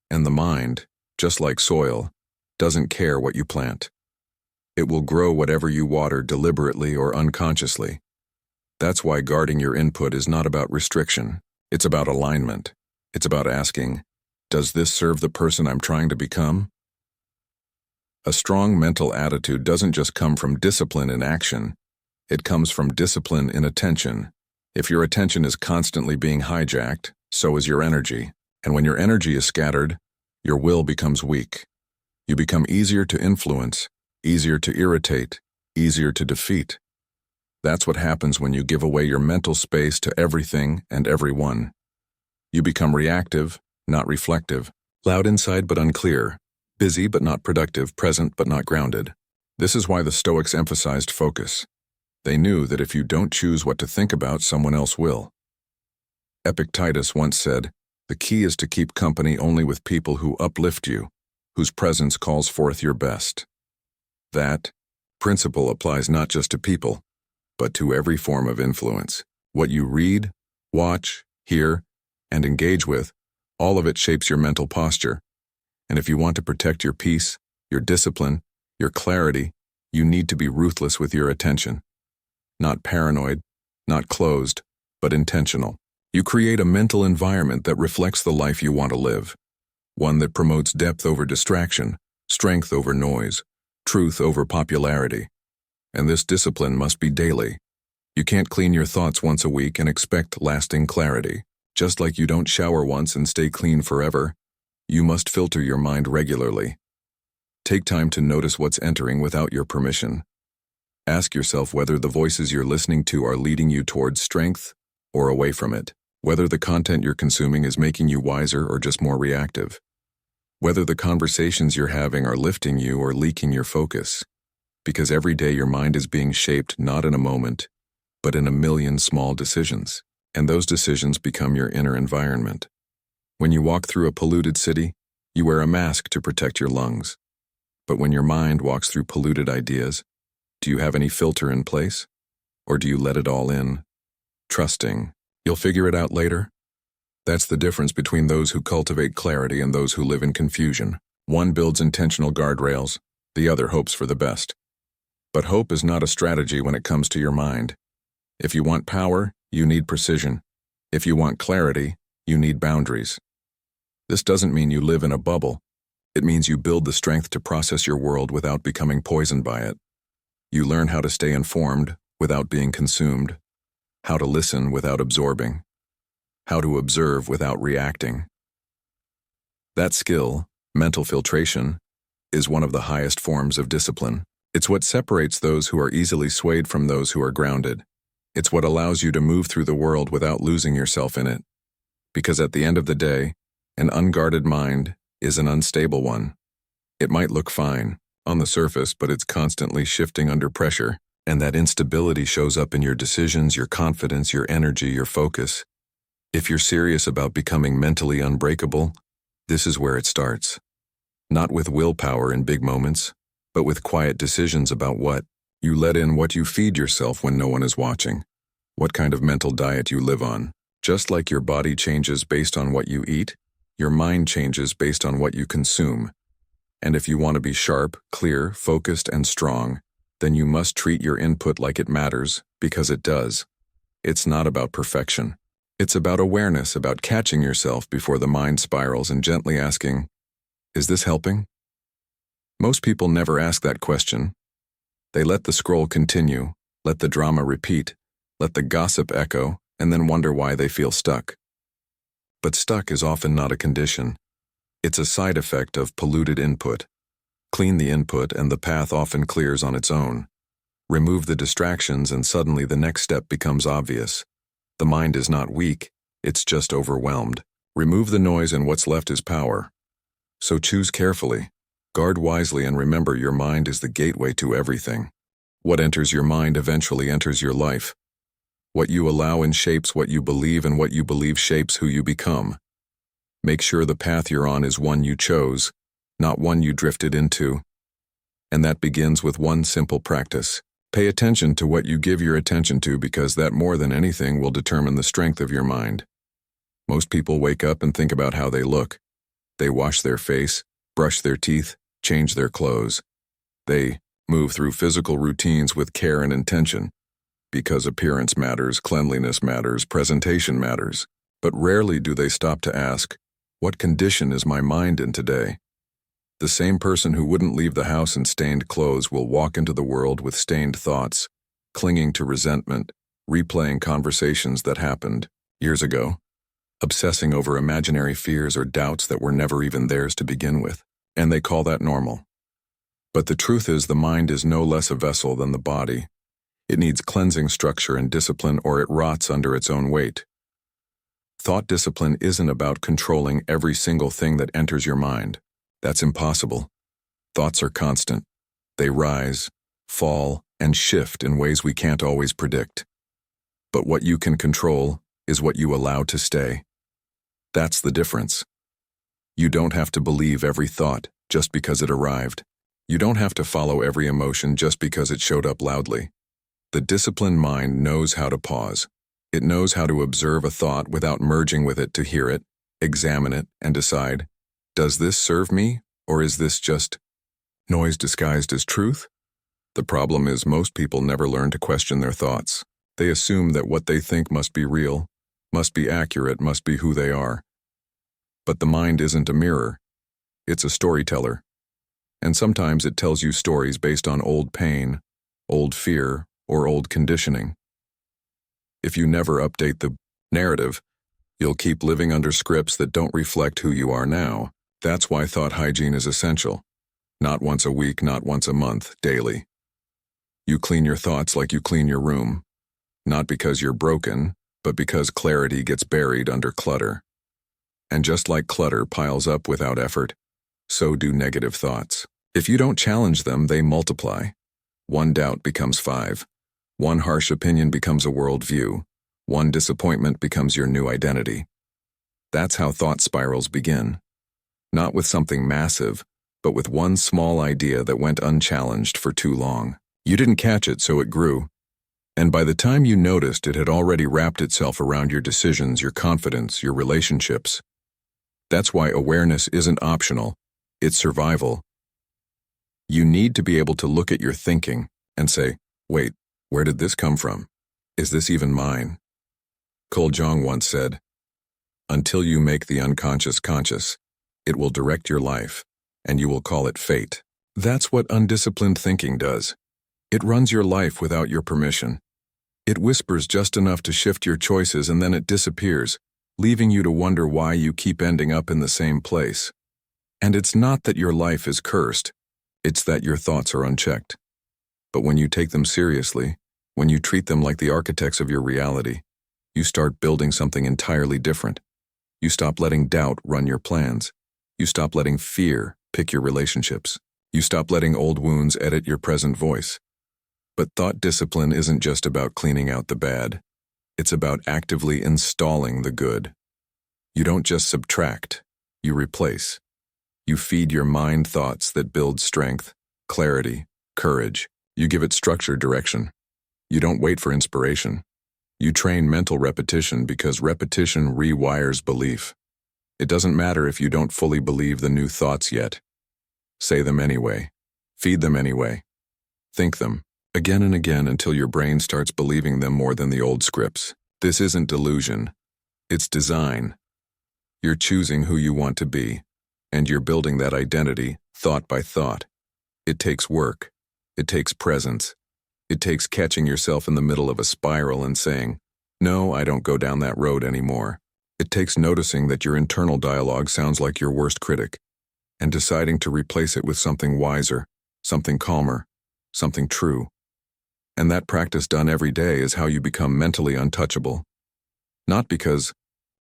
And the mind, just like soil, doesn't care what you plant. It will grow whatever you water deliberately or unconsciously. That's why guarding your input is not about restriction. It's about alignment. It's about asking, does this serve the person I'm trying to become? A strong mental attitude doesn't just come from discipline in action. It comes from discipline in attention. If your attention is constantly being hijacked, so is your energy. And when your energy is scattered, your will becomes weak. You become easier to influence, easier to irritate, easier to defeat. That's what happens when you give away your mental space to everything and everyone. You become reactive, not reflective, loud inside but unclear, busy but not productive, present but not grounded. This is why the Stoics emphasized focus. They knew that if you don't choose what to think about, someone else will. Epictetus once said, "The key is to keep company only with people who uplift you, whose presence calls forth your best." That principle applies not just to people, but to every form of influence. What you read, watch, hear, and engage with, all of it shapes your mental posture. And if you want to protect your peace, your discipline, your clarity, you need to be ruthless with your attention. Not paranoid, not closed, but intentional. You create a mental environment that reflects the life you want to live. One that promotes depth over distraction, strength over noise, truth over popularity. And this discipline must be daily. You can't clean your thoughts once a week and expect lasting clarity. Just like you don't shower once and stay clean forever, you must filter your mind regularly. Take time to notice what's entering without your permission. Ask yourself whether the voices you're listening to are leading you towards strength or away from it. Whether the content you're consuming is making you wiser or just more reactive. Whether the conversations you're having are lifting you or leaking your focus. Because every day your mind is being shaped not in a moment, but in a million small decisions. And those decisions become your inner environment. When you walk through a polluted city, you wear a mask to protect your lungs. But when your mind walks through polluted ideas, do you have any filter in place? Or do you let it all in, trusting you'll figure it out later? That's the difference between those who cultivate clarity and those who live in confusion. One builds intentional guardrails, the other hopes for the best. But hope is not a strategy when it comes to your mind. If you want power, you need precision. If you want clarity, you need boundaries. This doesn't mean you live in a bubble. It means you build the strength to process your world without becoming poisoned by it. You learn how to stay informed without being consumed, how to listen without absorbing, how to observe without reacting. That skill, mental filtration, is one of the highest forms of discipline. It's what separates those who are easily swayed from those who are grounded. It's what allows you to move through the world without losing yourself in it. Because at the end of the day, an unguarded mind is an unstable one. It might look fine on the surface, but it's constantly shifting under pressure. And that instability shows up in your decisions, your confidence, your energy, your focus. If you're serious about becoming mentally unbreakable, this is where it starts. Not with willpower in big moments, but with quiet decisions about what you let in, what you feed yourself when no one is watching, what kind of mental diet you live on. Just like your body changes based on what you eat, your mind changes based on what you consume. And if you want to be sharp, clear, focused, and strong, then you must treat your input like it matters, because it does. It's not about perfection. It's about awareness, about catching yourself before the mind spirals and gently asking, is this helping? Most people never ask that question. They let the scroll continue, let the drama repeat, let the gossip echo, and then wonder why they feel stuck. But stuck is often not a condition. It's a side effect of polluted input. Clean the input and the path often clears on its own. Remove the distractions and suddenly the next step becomes obvious. The mind is not weak, it's just overwhelmed. Remove the noise and what's left is power. So choose carefully, guard wisely, and remember your mind is the gateway to everything. What enters your mind eventually enters your life. What you allow in shapes what you believe, and what you believe shapes who you become. Make sure the path you're on is one you chose, not one you drifted into. And that begins with one simple practice. Pay attention to what you give your attention to, because that more than anything will determine the strength of your mind. Most people wake up and think about how they look. They wash their face, brush their teeth, change their clothes. They move through physical routines with care and intention, because appearance matters, cleanliness matters, presentation matters. But rarely do they stop to ask, what condition is my mind in today? The same person who wouldn't leave the house in stained clothes will walk into the world with stained thoughts, clinging to resentment, replaying conversations that happened years ago, obsessing over imaginary fears or doubts that were never even theirs to begin with, and they call that normal. But the truth is, the mind is no less a vessel than the body. It needs cleansing, structure, and discipline, or it rots under its own weight. Thought discipline isn't about controlling every single thing that enters your mind. That's impossible. Thoughts are constant. They rise, fall, and shift in ways we can't always predict. But what you can control is what you allow to stay. That's the difference. You don't have to believe every thought just because it arrived. You don't have to follow every emotion just because it showed up loudly. The disciplined mind knows how to pause. It knows how to observe a thought without merging with it, to hear it, examine it, and decide, does this serve me, or is this just noise disguised as truth? The problem is, most people never learn to question their thoughts. They assume that what they think must be real, must be accurate, must be who they are. But the mind isn't a mirror. It's a storyteller. And sometimes it tells you stories based on old pain, old fear, or old conditioning. If you never update the narrative, you'll keep living under scripts that don't reflect who you are now. That's why thought hygiene is essential. Not once a week, not once a month, daily. You clean your thoughts like you clean your room. Not because you're broken, but because clarity gets buried under clutter. And just like clutter piles up without effort, so do negative thoughts. If you don't challenge them, they multiply. One doubt becomes 5. One harsh opinion becomes a worldview. One disappointment becomes your new identity. That's how thought spirals begin. Not with something massive, but with one small idea that went unchallenged for too long. You didn't catch it, so it grew. And by the time you noticed, it had already wrapped itself around your decisions, your confidence, your relationships. That's why awareness isn't optional. It's survival. You need to be able to look at your thinking and say, wait, where did this come from? Is this even mine? Cole Jong once said, until you make the unconscious conscious, it will direct your life, and you will call it fate. That's what undisciplined thinking does. It runs your life without your permission. It whispers just enough to shift your choices, and then it disappears, leaving you to wonder why you keep ending up in the same place. And it's not that your life is cursed, it's that your thoughts are unchecked. But when you take them seriously, when you treat them like the architects of your reality, you start building something entirely different. You stop letting doubt run your plans. You stop letting fear pick your relationships. You stop letting old wounds edit your present voice. But thought discipline isn't just about cleaning out the bad. It's about actively installing the good. You don't just subtract, you replace. You feed your mind thoughts that build strength, clarity, courage. You give it structure, direction. You don't wait for inspiration. You train mental repetition, because repetition rewires belief. It doesn't matter if you don't fully believe the new thoughts yet. Say them anyway. Feed them anyway. Think them again and again until your brain starts believing them more than the old scripts. This isn't delusion. It's design. You're choosing who you want to be, and you're building that identity thought by thought. It takes work. It takes presence. It takes catching yourself in the middle of a spiral and saying, no, I don't go down that road anymore. It takes noticing that your internal dialogue sounds like your worst critic, and deciding to replace it with something wiser, something calmer, something true. And that practice done every day is how you become mentally untouchable. Not because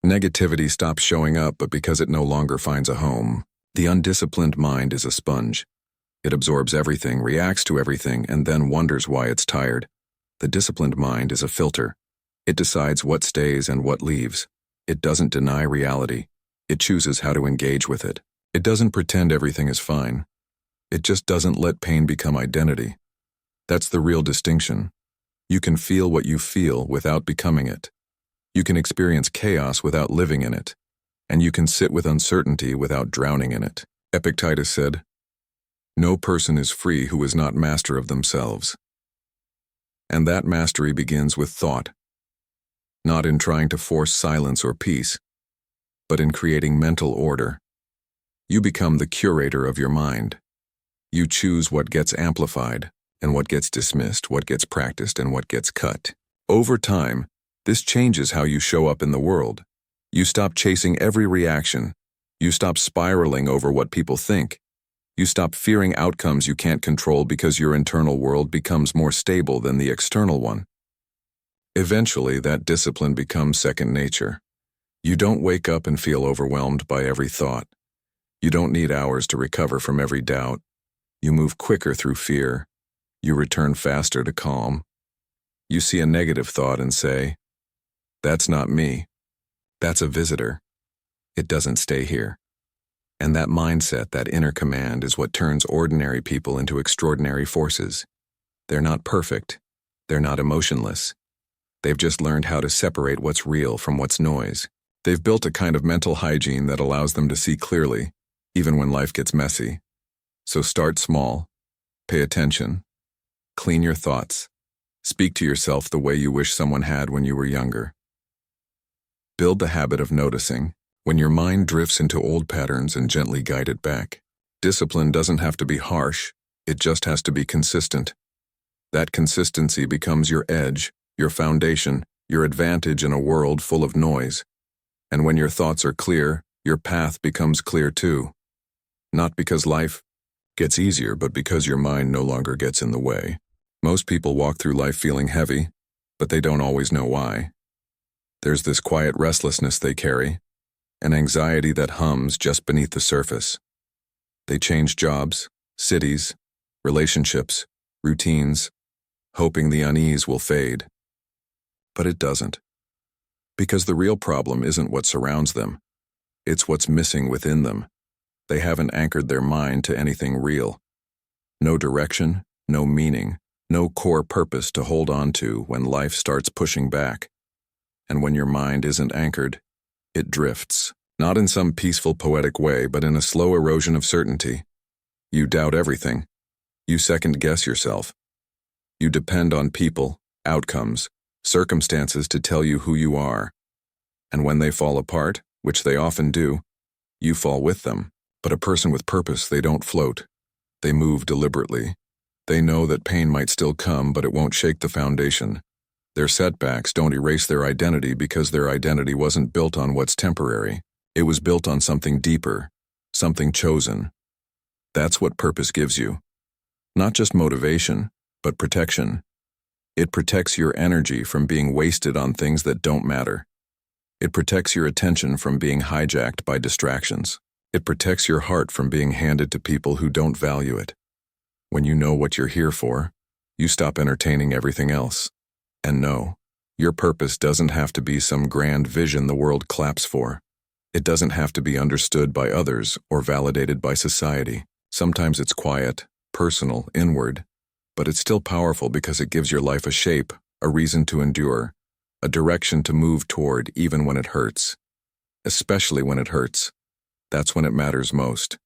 negativity stops showing up, but because it no longer finds a home. The undisciplined mind is a sponge. It absorbs everything, reacts to everything, and then wonders why it's tired. The disciplined mind is a filter. It decides what stays and what leaves. It doesn't deny reality. It chooses how to engage with it. It doesn't pretend everything is fine. It just doesn't let pain become identity. That's the real distinction. You can feel what you feel without becoming it. You can experience chaos without living in it. And you can sit with uncertainty without drowning in it. Epictetus said, "No person is free who is not master of themselves." And that mastery begins with thought, not in trying to force silence or peace, but in creating mental order. You become the curator of your mind. You choose what gets amplified and what gets dismissed, what gets practiced and what gets cut. Over time, this changes how you show up in the world. You stop chasing every reaction. You stop spiraling over what people think. You stop fearing outcomes you can't control because your internal world becomes more stable than the external one. Eventually, that discipline becomes second nature. You don't wake up and feel overwhelmed by every thought. You don't need hours to recover from every doubt. You move quicker through fear. You return faster to calm. You see a negative thought and say, "That's not me. That's a visitor. It doesn't stay here." And that mindset, that inner command, is what turns ordinary people into extraordinary forces. They're not perfect. They're not emotionless. They've just learned how to separate what's real from what's noise. They've built a kind of mental hygiene that allows them to see clearly, even when life gets messy. So start small. Pay attention. Clean your thoughts. Speak to yourself the way you wish someone had when you were younger. Build the habit of noticing when your mind drifts into old patterns and gently guide it back. Discipline doesn't have to be harsh, it just has to be consistent. That consistency becomes your edge, your foundation, your advantage in a world full of noise. And when your thoughts are clear, your path becomes clear too. Not because life gets easier, but because your mind no longer gets in the way. Most people walk through life feeling heavy, but they don't always know why. There's this quiet restlessness they carry, an anxiety that hums just beneath the surface. They change jobs, cities, relationships, routines, hoping the unease will fade. But it doesn't. Because the real problem isn't what surrounds them. It's what's missing within them. They haven't anchored their mind to anything real. No direction, no meaning, no core purpose to hold on to when life starts pushing back. And when your mind isn't anchored, it drifts, not in some peaceful poetic way, but in a slow erosion of certainty. You doubt everything. You second-guess yourself. You depend on people, outcomes, circumstances to tell you who you are. And when they fall apart, which they often do, you fall with them. But a person with purpose, they don't float. They move deliberately. They know that pain might still come, but it won't shake the foundation. Their setbacks don't erase their identity because their identity wasn't built on what's temporary. It was built on something deeper, something chosen. That's what purpose gives you. Not just motivation, but protection. It protects your energy from being wasted on things that don't matter. It protects your attention from being hijacked by distractions. It protects your heart from being handed to people who don't value it. When you know what you're here for, you stop entertaining everything else. And no, your purpose doesn't have to be some grand vision the world claps for. It doesn't have to be understood by others or validated by society. Sometimes it's quiet, personal, inward, but it's still powerful because it gives your life a shape, a reason to endure, a direction to move toward even when it hurts. Especially when it hurts. That's when it matters most.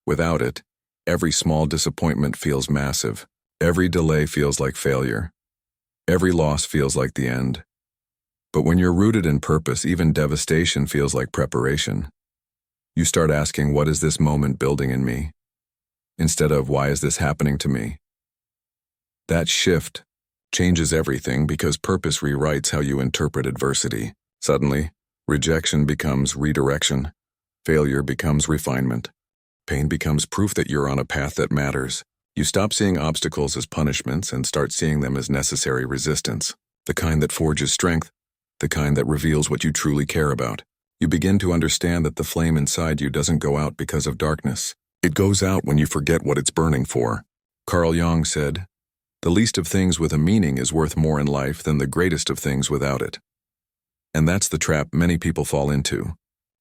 Without it, every small disappointment feels massive. Every delay feels like failure. Every loss feels like the end. But when you're rooted in purpose, even devastation feels like preparation. You start asking, what is this moment building in me? Instead of, why is this happening to me? That shift changes everything because purpose rewrites how you interpret adversity. Suddenly, rejection becomes redirection. Failure becomes refinement. Pain becomes proof that you're on a path that matters. You stop seeing obstacles as punishments and start seeing them as necessary resistance. The kind that forges strength. The kind that reveals what you truly care about. You begin to understand that the flame inside you doesn't go out because of darkness. It goes out when you forget what it's burning for. Carl Jung said, "The least of things with a meaning is worth more in life than the greatest of things without it." And that's the trap many people fall into.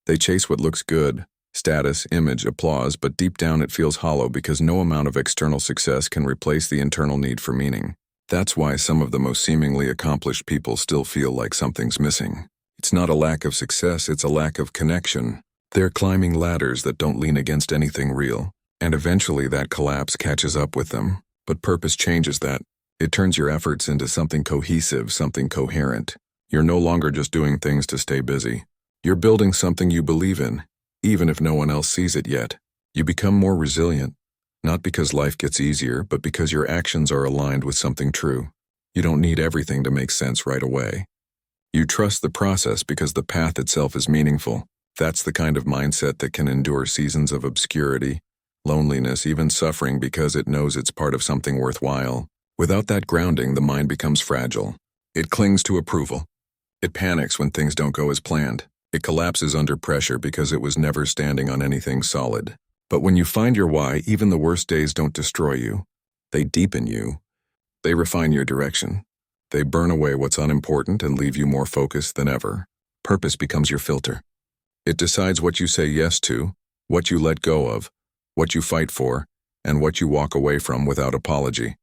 They chase what looks good, Status, image, applause, but deep down it feels hollow because no amount of external success can replace the internal need for meaning. That's why some of the most seemingly accomplished people still feel like something's missing. It's not a lack of success, it's a lack of connection. They're climbing ladders that don't lean against anything real, and eventually that collapse catches up with them. But purpose changes that. It turns your efforts into something cohesive, something coherent. You're no longer just doing things to stay busy. You're building something you believe in, even if no one else sees it yet. You become more resilient, not because life gets easier, but because your actions are aligned with something true. You don't need everything to make sense right away. You trust the process because the path itself is meaningful. That's the kind of mindset that can endure seasons of obscurity, loneliness, even suffering because it knows it's part of something worthwhile. Without that grounding, the mind becomes fragile. It clings to approval. It panics when things don't go as planned. It collapses under pressure because it was never standing on anything solid. But when you find your why, even the worst days don't destroy you. They deepen you. They refine your direction. They burn away what's unimportant and leave you more focused than ever. Purpose becomes your filter. It decides what you say yes to, what you let go of, what you fight for, and what you walk away from without apology.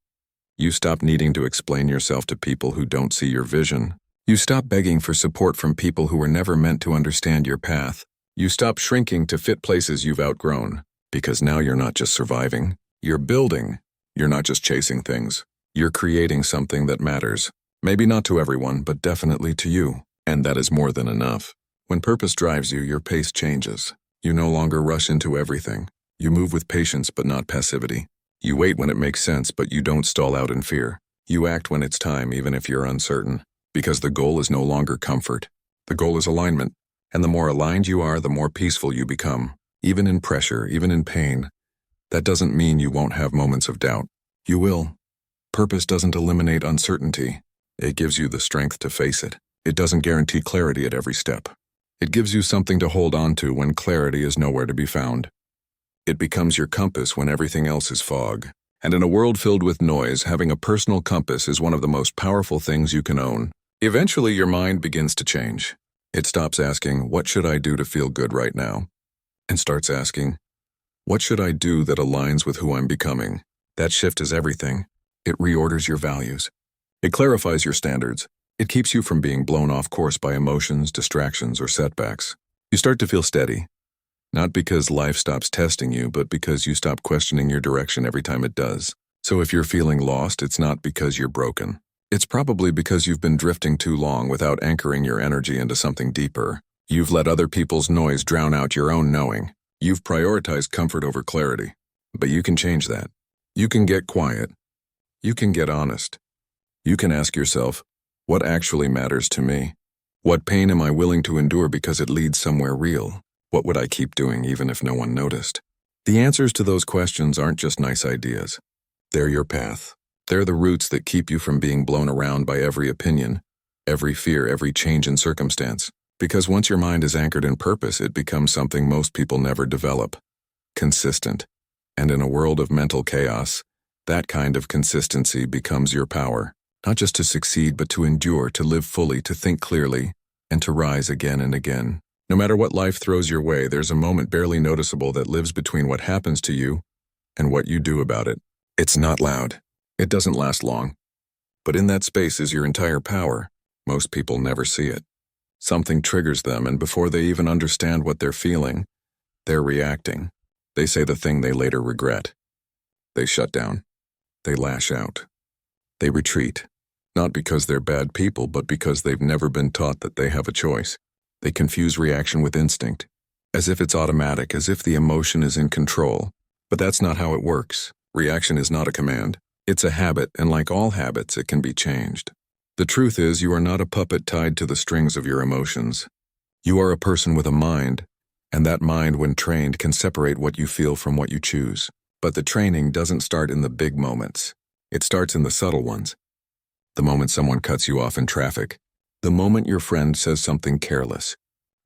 You stop needing to explain yourself to people who don't see your vision. You stop begging for support from people who were never meant to understand your path. You stop shrinking to fit places you've outgrown, because now you're not just surviving, you're building. You're not just chasing things. You're creating something that matters. Maybe not to everyone, but definitely to you. And that is more than enough. When purpose drives you, your pace changes. You no longer rush into everything. You move with patience but not passivity. You wait when it makes sense, but you don't stall out in fear. You act when it's time, even if you're uncertain. Because the goal is no longer comfort. The goal is alignment. And the more aligned you are, the more peaceful you become. Even in pressure, even in pain. That doesn't mean you won't have moments of doubt. You will. Purpose doesn't eliminate uncertainty. It gives you the strength to face it. It doesn't guarantee clarity at every step. It gives you something to hold on to when clarity is nowhere to be found. It becomes your compass when everything else is fog. And in a world filled with noise, having a personal compass is one of the most powerful things you can own. Eventually, your mind begins to change. It stops asking, "What should I do to feel good right now?" and starts asking, "What should I do that aligns with who I'm becoming?" That shift is everything. It reorders your values. It clarifies your standards. It keeps you from being blown off course by emotions, distractions, or setbacks. You start to feel steady. Not because life stops testing you, but because you stop questioning your direction every time it does. So if you're feeling lost, it's not because you're broken. It's probably because you've been drifting too long without anchoring your energy into something deeper. You've let other people's noise drown out your own knowing. You've prioritized comfort over clarity. But you can change that. You can get quiet. You can get honest. You can ask yourself, what actually matters to me? What pain am I willing to endure because it leads somewhere real? What would I keep doing even if no one noticed? The answers to those questions aren't just nice ideas. They're your path. They're the roots that keep you from being blown around by every opinion, every fear, every change in circumstance. Because once your mind is anchored in purpose, it becomes something most people never develop. Consistent. And in a world of mental chaos, that kind of consistency becomes your power. Not just to succeed, but to endure, to live fully, to think clearly, and to rise again and again. No matter what life throws your way, there's a moment barely noticeable that lives between what happens to you and what you do about it. It's not loud. It doesn't last long. But in that space is your entire power. Most people never see it. Something triggers them, and before they even understand what they're feeling, they're reacting. They say the thing they later regret. They shut down. They lash out. They retreat. Not because they're bad people, but because they've never been taught that they have a choice. They confuse reaction with instinct, as if it's automatic, as if the emotion is in control. But that's not how it works. Reaction is not a command. It's a habit, and like all habits, it can be changed. The truth is, you are not a puppet tied to the strings of your emotions. You are a person with a mind, and that mind, when trained, can separate what you feel from what you choose. But the training doesn't start in the big moments. It starts in the subtle ones. The moment someone cuts you off in traffic. The moment your friend says something careless.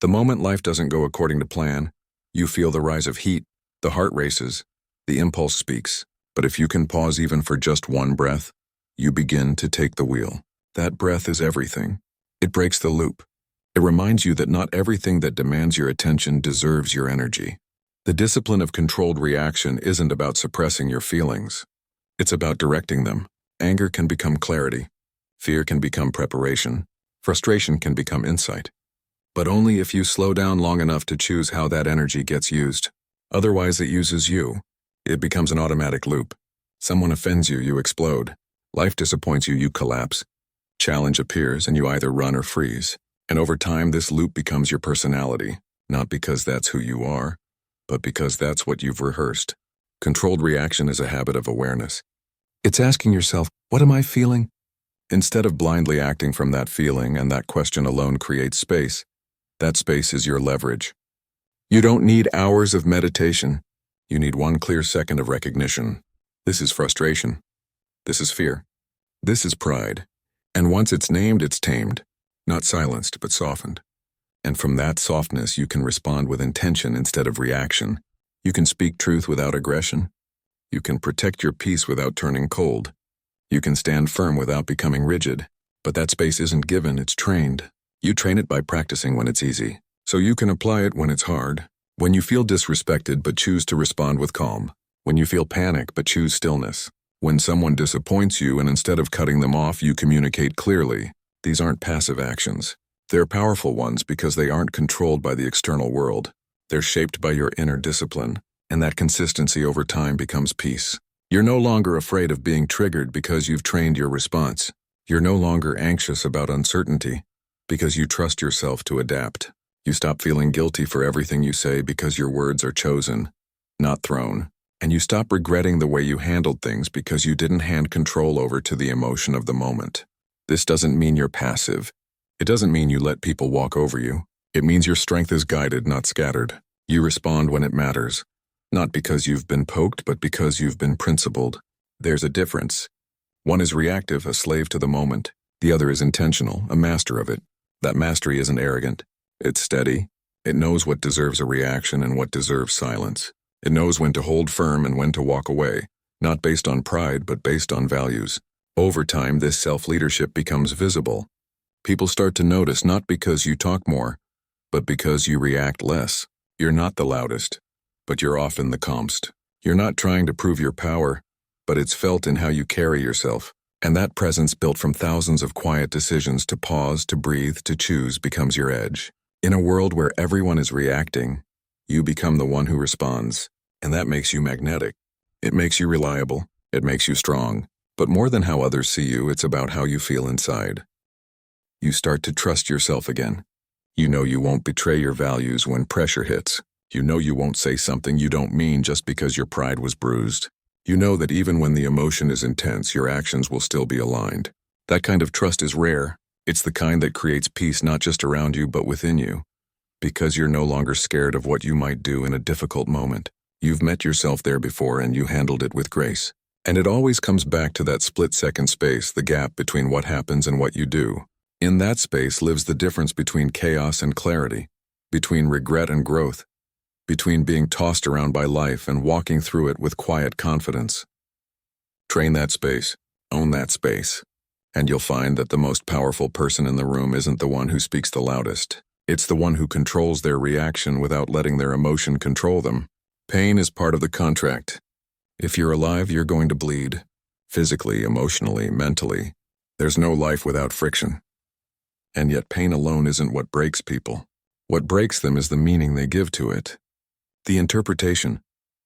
The moment life doesn't go according to plan. You feel the rise of heat, the heart races, the impulse speaks. But if you can pause even for just one breath, you begin to take the wheel. That breath is everything. It breaks the loop. It reminds you that not everything that demands your attention deserves your energy. The discipline of controlled reaction isn't about suppressing your feelings. It's about directing them. Anger can become clarity. Fear can become preparation. Frustration can become insight. But only if you slow down long enough to choose how that energy gets used. Otherwise, it uses you. It becomes an automatic loop. Someone offends you, you explode. Life disappoints you, you collapse. Challenge appears, and you either run or freeze. And over time, this loop becomes your personality, not because that's who you are, but because that's what you've rehearsed. Controlled reaction is a habit of awareness. It's asking yourself, what am I feeling? Instead of blindly acting from that feeling, and that question alone creates space. That space is your leverage. You don't need hours of meditation. You need one clear second of recognition. This is frustration. This is fear. This is pride. And once it's named, it's tamed. Not silenced, but softened. And from that softness, you can respond with intention instead of reaction. You can speak truth without aggression. You can protect your peace without turning cold. You can stand firm without becoming rigid. But that space isn't given, it's trained. You train it by practicing when it's easy, so you can apply it when it's hard. When you feel disrespected but choose to respond with calm. When you feel panic but choose stillness. When someone disappoints you and instead of cutting them off, you communicate clearly. These aren't passive actions. They're powerful ones because they aren't controlled by the external world. They're shaped by your inner discipline, and that consistency over time becomes peace. You're no longer afraid of being triggered because you've trained your response. You're no longer anxious about uncertainty because you trust yourself to adapt. You stop feeling guilty for everything you say because your words are chosen, not thrown. And you stop regretting the way you handled things because you didn't hand control over to the emotion of the moment. This doesn't mean you're passive. It doesn't mean you let people walk over you. It means your strength is guided, not scattered. You respond when it matters. Not because you've been poked, but because you've been principled. There's a difference. One is reactive, a slave to the moment. The other is intentional, a master of it. That mastery isn't arrogant. It's steady. It knows what deserves a reaction and what deserves silence. It knows when to hold firm and when to walk away, not based on pride, but based on values. Over time, this self-leadership becomes visible. People start to notice not because you talk more, but because you react less. You're not the loudest, but you're often the calmest. You're not trying to prove your power, but it's felt in how you carry yourself. And that presence built from thousands of quiet decisions to pause, to breathe, to choose becomes your edge. In a world where everyone is reacting, you become the one who responds, and that makes you magnetic. It makes you reliable. It makes you strong. But more than how others see you, it's about how you feel inside. You start to trust yourself again. You know you won't betray your values when pressure hits. You know you won't say something you don't mean just because your pride was bruised. You know that even when the emotion is intense, your actions will still be aligned. That kind of trust is rare. It's the kind that creates peace not just around you but within you. Because you're no longer scared of what you might do in a difficult moment. You've met yourself there before and you handled it with grace. And it always comes back to that split-second space, the gap between what happens and what you do. In that space lives the difference between chaos and clarity, between regret and growth, between being tossed around by life and walking through it with quiet confidence. Train that space, own that space, and you'll find that the most powerful person in the room isn't the one who speaks the loudest. It's the one who controls their reaction without letting their emotion control them. Pain is part of the contract. If you're alive, you're going to bleed. Physically, emotionally, mentally. There's no life without friction. And yet pain alone isn't what breaks people. What breaks them is the meaning they give to it. The interpretation,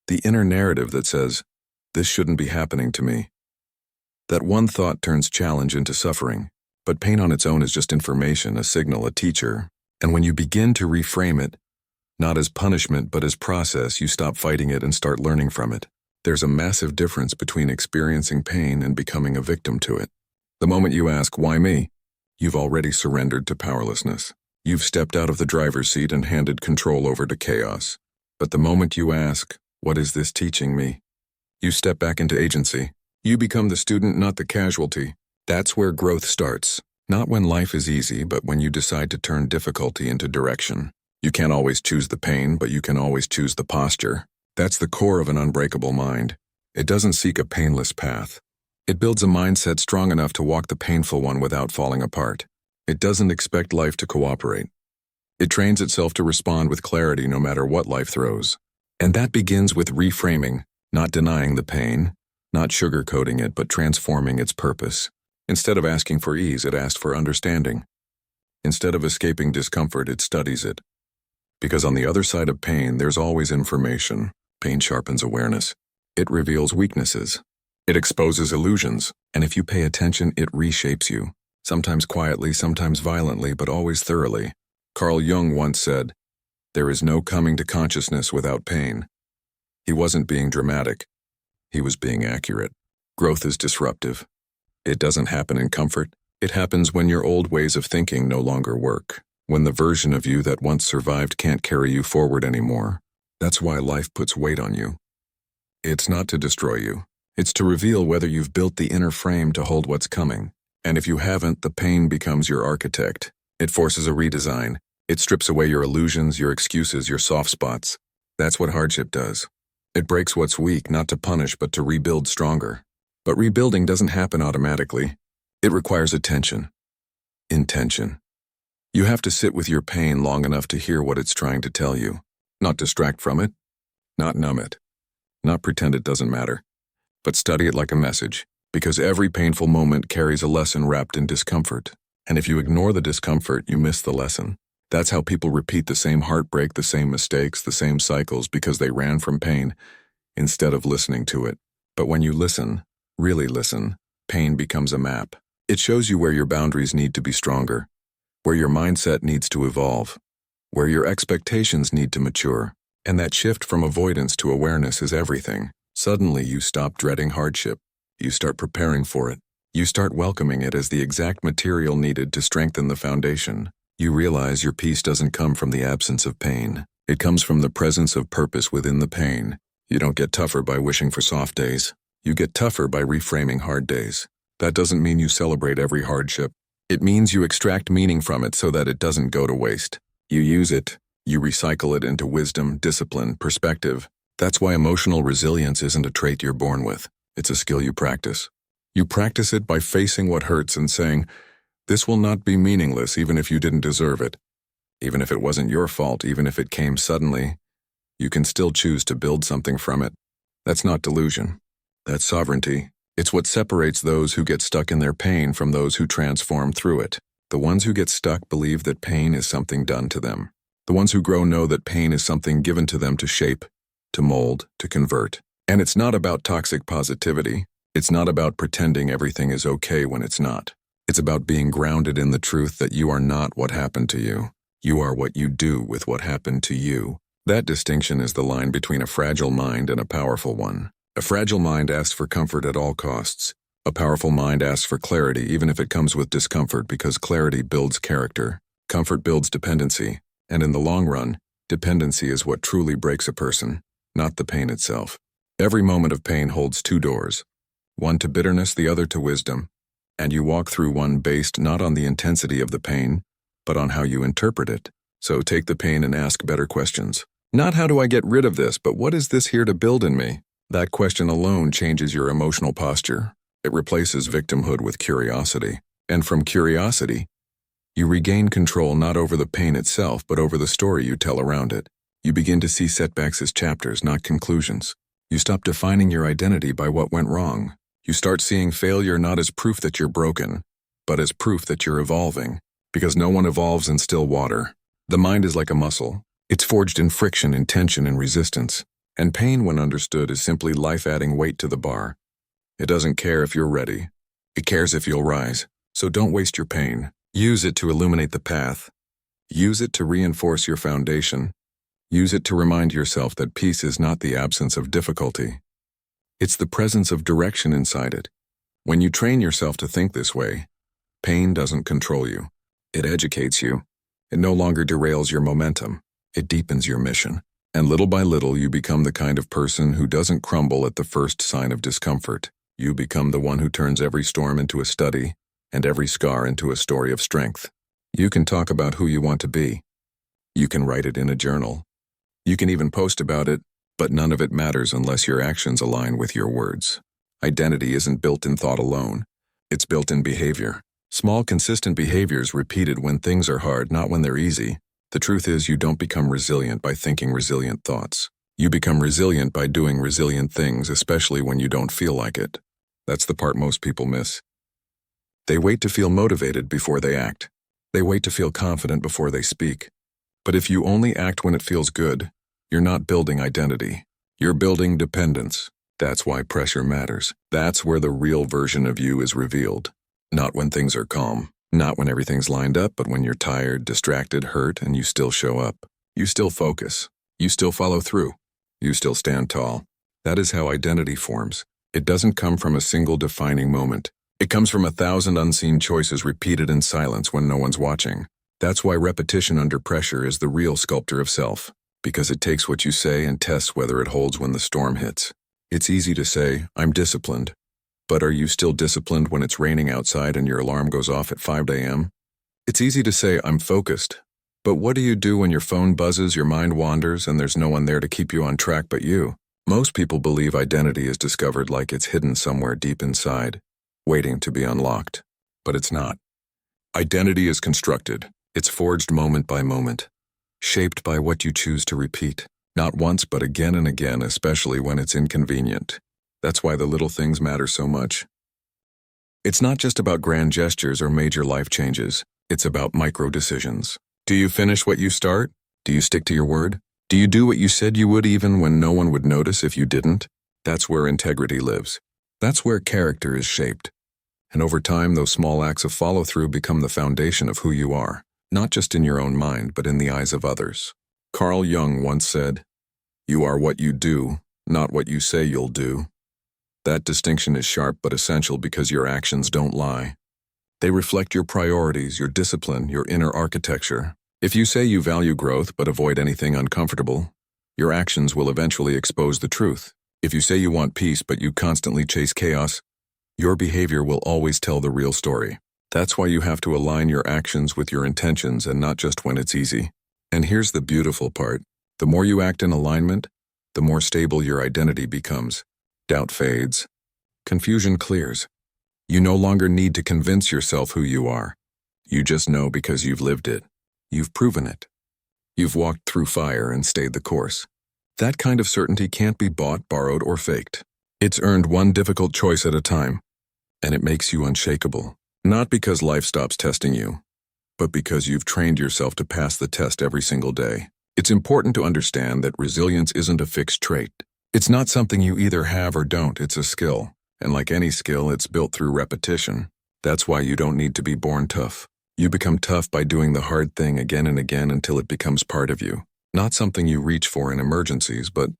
the inner narrative that says, this shouldn't be happening to me. That one thought turns challenge into suffering. But pain on its own is just information, a signal, a teacher. And when you begin to reframe it, not as punishment but as process, you stop fighting it and start learning from it. There's a massive difference between experiencing pain and becoming a victim to it. The moment you ask, why me? You've already surrendered to powerlessness. You've stepped out of the driver's seat and handed control over to chaos. But the moment you ask, what is this teaching me? You step back into agency. You become the student, not the casualty. That's where growth starts. Not when life is easy, but when you decide to turn difficulty into direction. You can't always choose the pain, but you can always choose the posture. That's the core of an unbreakable mind. It doesn't seek a painless path. It builds a mindset strong enough to walk the painful one without falling apart. It doesn't expect life to cooperate. It trains itself to respond with clarity no matter what life throws. And that begins with reframing, not denying the pain, not sugarcoating it, but transforming its purpose. Instead of asking for ease, it asked for understanding. Instead of escaping discomfort, it studies it. Because on the other side of pain, there's always information. Pain sharpens awareness. It reveals weaknesses. It exposes illusions, and if you pay attention, it reshapes you. Sometimes quietly, sometimes violently, but always thoroughly. Carl Jung once said, "There is no coming to consciousness without pain." He wasn't being dramatic. He was being accurate. Growth is disruptive. It doesn't happen in comfort. It happens when your old ways of thinking no longer work. When the version of you that once survived can't carry you forward anymore. That's why life puts weight on you. It's not to destroy you. It's to reveal whether you've built the inner frame to hold what's coming. And if you haven't, the pain becomes your architect. It forces a redesign. It strips away your illusions, your excuses, your soft spots. That's what hardship does. It breaks what's weak, not to punish, but to rebuild stronger. But rebuilding doesn't happen automatically. It requires attention. Intention. You have to sit with your pain long enough to hear what it's trying to tell you. Not distract from it. Not numb it. Not pretend it doesn't matter. But study it like a message, because every painful moment carries a lesson wrapped in discomfort. And if you ignore the discomfort, you miss the lesson. That's how people repeat the same heartbreak, the same mistakes, the same cycles, because they ran from pain instead of listening to it. But when you listen, really listen, pain becomes a map. It shows you where your boundaries need to be stronger, where your mindset needs to evolve, where your expectations need to mature. And that shift from avoidance to awareness is everything. Suddenly you stop dreading hardship. You start preparing for it. You start welcoming it as the exact material needed to strengthen the foundation. You realize your peace doesn't come from the absence of pain. It comes from the presence of purpose within the pain. You don't get tougher by wishing for soft days. You get tougher by reframing hard days. That doesn't mean you celebrate every hardship. It means you extract meaning from it so that it doesn't go to waste. You use it. You recycle it into wisdom, discipline, perspective. That's why emotional resilience isn't a trait you're born with. It's a skill you practice. You practice it by facing what hurts and saying, "This will not be meaningless even if you didn't deserve it. Even if it wasn't your fault, even if it came suddenly, you can still choose to build something from it." That's not delusion. That's sovereignty. It's what separates those who get stuck in their pain from those who transform through it. The ones who get stuck believe that pain is something done to them. The ones who grow know that pain is something given to them to shape, to mold, to convert. And it's not about toxic positivity. It's not about pretending everything is okay when it's not. It's about being grounded in the truth that you are not what happened to you. You are what you do with what happened to you. That distinction is the line between a fragile mind and a powerful one. A fragile mind asks for comfort at all costs. A powerful mind asks for clarity even if it comes with discomfort, because clarity builds character. Comfort builds dependency. And in the long run, dependency is what truly breaks a person, not the pain itself. Every moment of pain holds two doors, one to bitterness, the other to wisdom. And you walk through one based not on the intensity of the pain, but on how you interpret it. So take the pain and ask better questions. Not how do I get rid of this, but what is this here to build in me? That question alone changes your emotional posture. It replaces victimhood with curiosity. And from curiosity, you regain control not over the pain itself, but over the story you tell around it. You begin to see setbacks as chapters, not conclusions. You stop defining your identity by what went wrong. You start seeing failure not as proof that you're broken, but as proof that you're evolving. Because no one evolves in still water. The mind is like a muscle. It's forged in friction, in tension, and resistance. And pain, when understood, is simply life adding weight to the bar. It doesn't care if you're ready. It cares if you'll rise. So don't waste your pain. Use it to illuminate the path. Use it to reinforce your foundation. Use it to remind yourself that peace is not the absence of difficulty. It's the presence of direction inside it. When you train yourself to think this way, pain doesn't control you. It educates you. It no longer derails your momentum. It deepens your mission. And little by little, you become the kind of person who doesn't crumble at the first sign of discomfort. You become the one who turns every storm into a study, and every scar into a story of strength. You can talk about who you want to be. You can write it in a journal. You can even post about it, but none of it matters unless your actions align with your words. Identity isn't built in thought alone. It's built in behavior. Small, consistent behaviors repeated when things are hard, not when they're easy. The truth is, you don't become resilient by thinking resilient thoughts. You become resilient by doing resilient things, especially when you don't feel like it. That's the part most people miss. They wait to feel motivated before they act. They wait to feel confident before they speak. But if you only act when it feels good, you're not building identity. You're building dependence. That's why pressure matters. That's where the real version of you is revealed. Not when things are calm. Not when everything's lined up, but when you're tired, distracted, hurt, and you still show up. You still focus. You still follow through. You still stand tall. That is how identity forms. It doesn't come from a single defining moment. It comes from 1,000 unseen choices repeated in silence when no one's watching. That's why repetition under pressure is the real sculptor of self, because it takes what you say and tests whether it holds when the storm hits. It's easy to say, I'm disciplined. But are you still disciplined when it's raining outside and your alarm goes off at 5 a.m.? It's easy to say, I'm focused. But what do you do when your phone buzzes, your mind wanders, and there's no one there to keep you on track but you? Most people believe identity is discovered like it's hidden somewhere deep inside, waiting to be unlocked. But it's not. Identity is constructed. It's forged moment by moment, shaped by what you choose to repeat. Not once, but again and again, especially when it's inconvenient. That's why the little things matter so much. It's not just about grand gestures or major life changes. It's about micro decisions. Do you finish what you start? Do you stick to your word? Do you do what you said you would even when no one would notice if you didn't? That's where integrity lives. That's where character is shaped. And over time, those small acts of follow-through become the foundation of who you are, not just in your own mind, but in the eyes of others. Carl Jung once said, "You are what you do, not what you say you'll do." That distinction is sharp but essential because your actions don't lie. They reflect your priorities, your discipline, your inner architecture. If you say you value growth but avoid anything uncomfortable, your actions will eventually expose the truth. If you say you want peace but you constantly chase chaos, your behavior will always tell the real story. That's why you have to align your actions with your intentions and not just when it's easy. And here's the beautiful part. The more you act in alignment, the more stable your identity becomes. Doubt fades. Confusion clears. You no longer need to convince yourself who you are. You just know because you've lived it. You've proven it. You've walked through fire and stayed the course. That kind of certainty can't be bought, borrowed, or faked. It's earned one difficult choice at a time, and it makes you unshakable. Not because life stops testing you, but because you've trained yourself to pass the test every single day. It's important to understand that resilience isn't a fixed trait. It's not something you either have or don't, it's a skill. And like any skill, it's built through repetition. That's why you don't need to be born tough. You become tough by doing the hard thing again and again until it becomes part of you. Not something you reach for in emergencies, but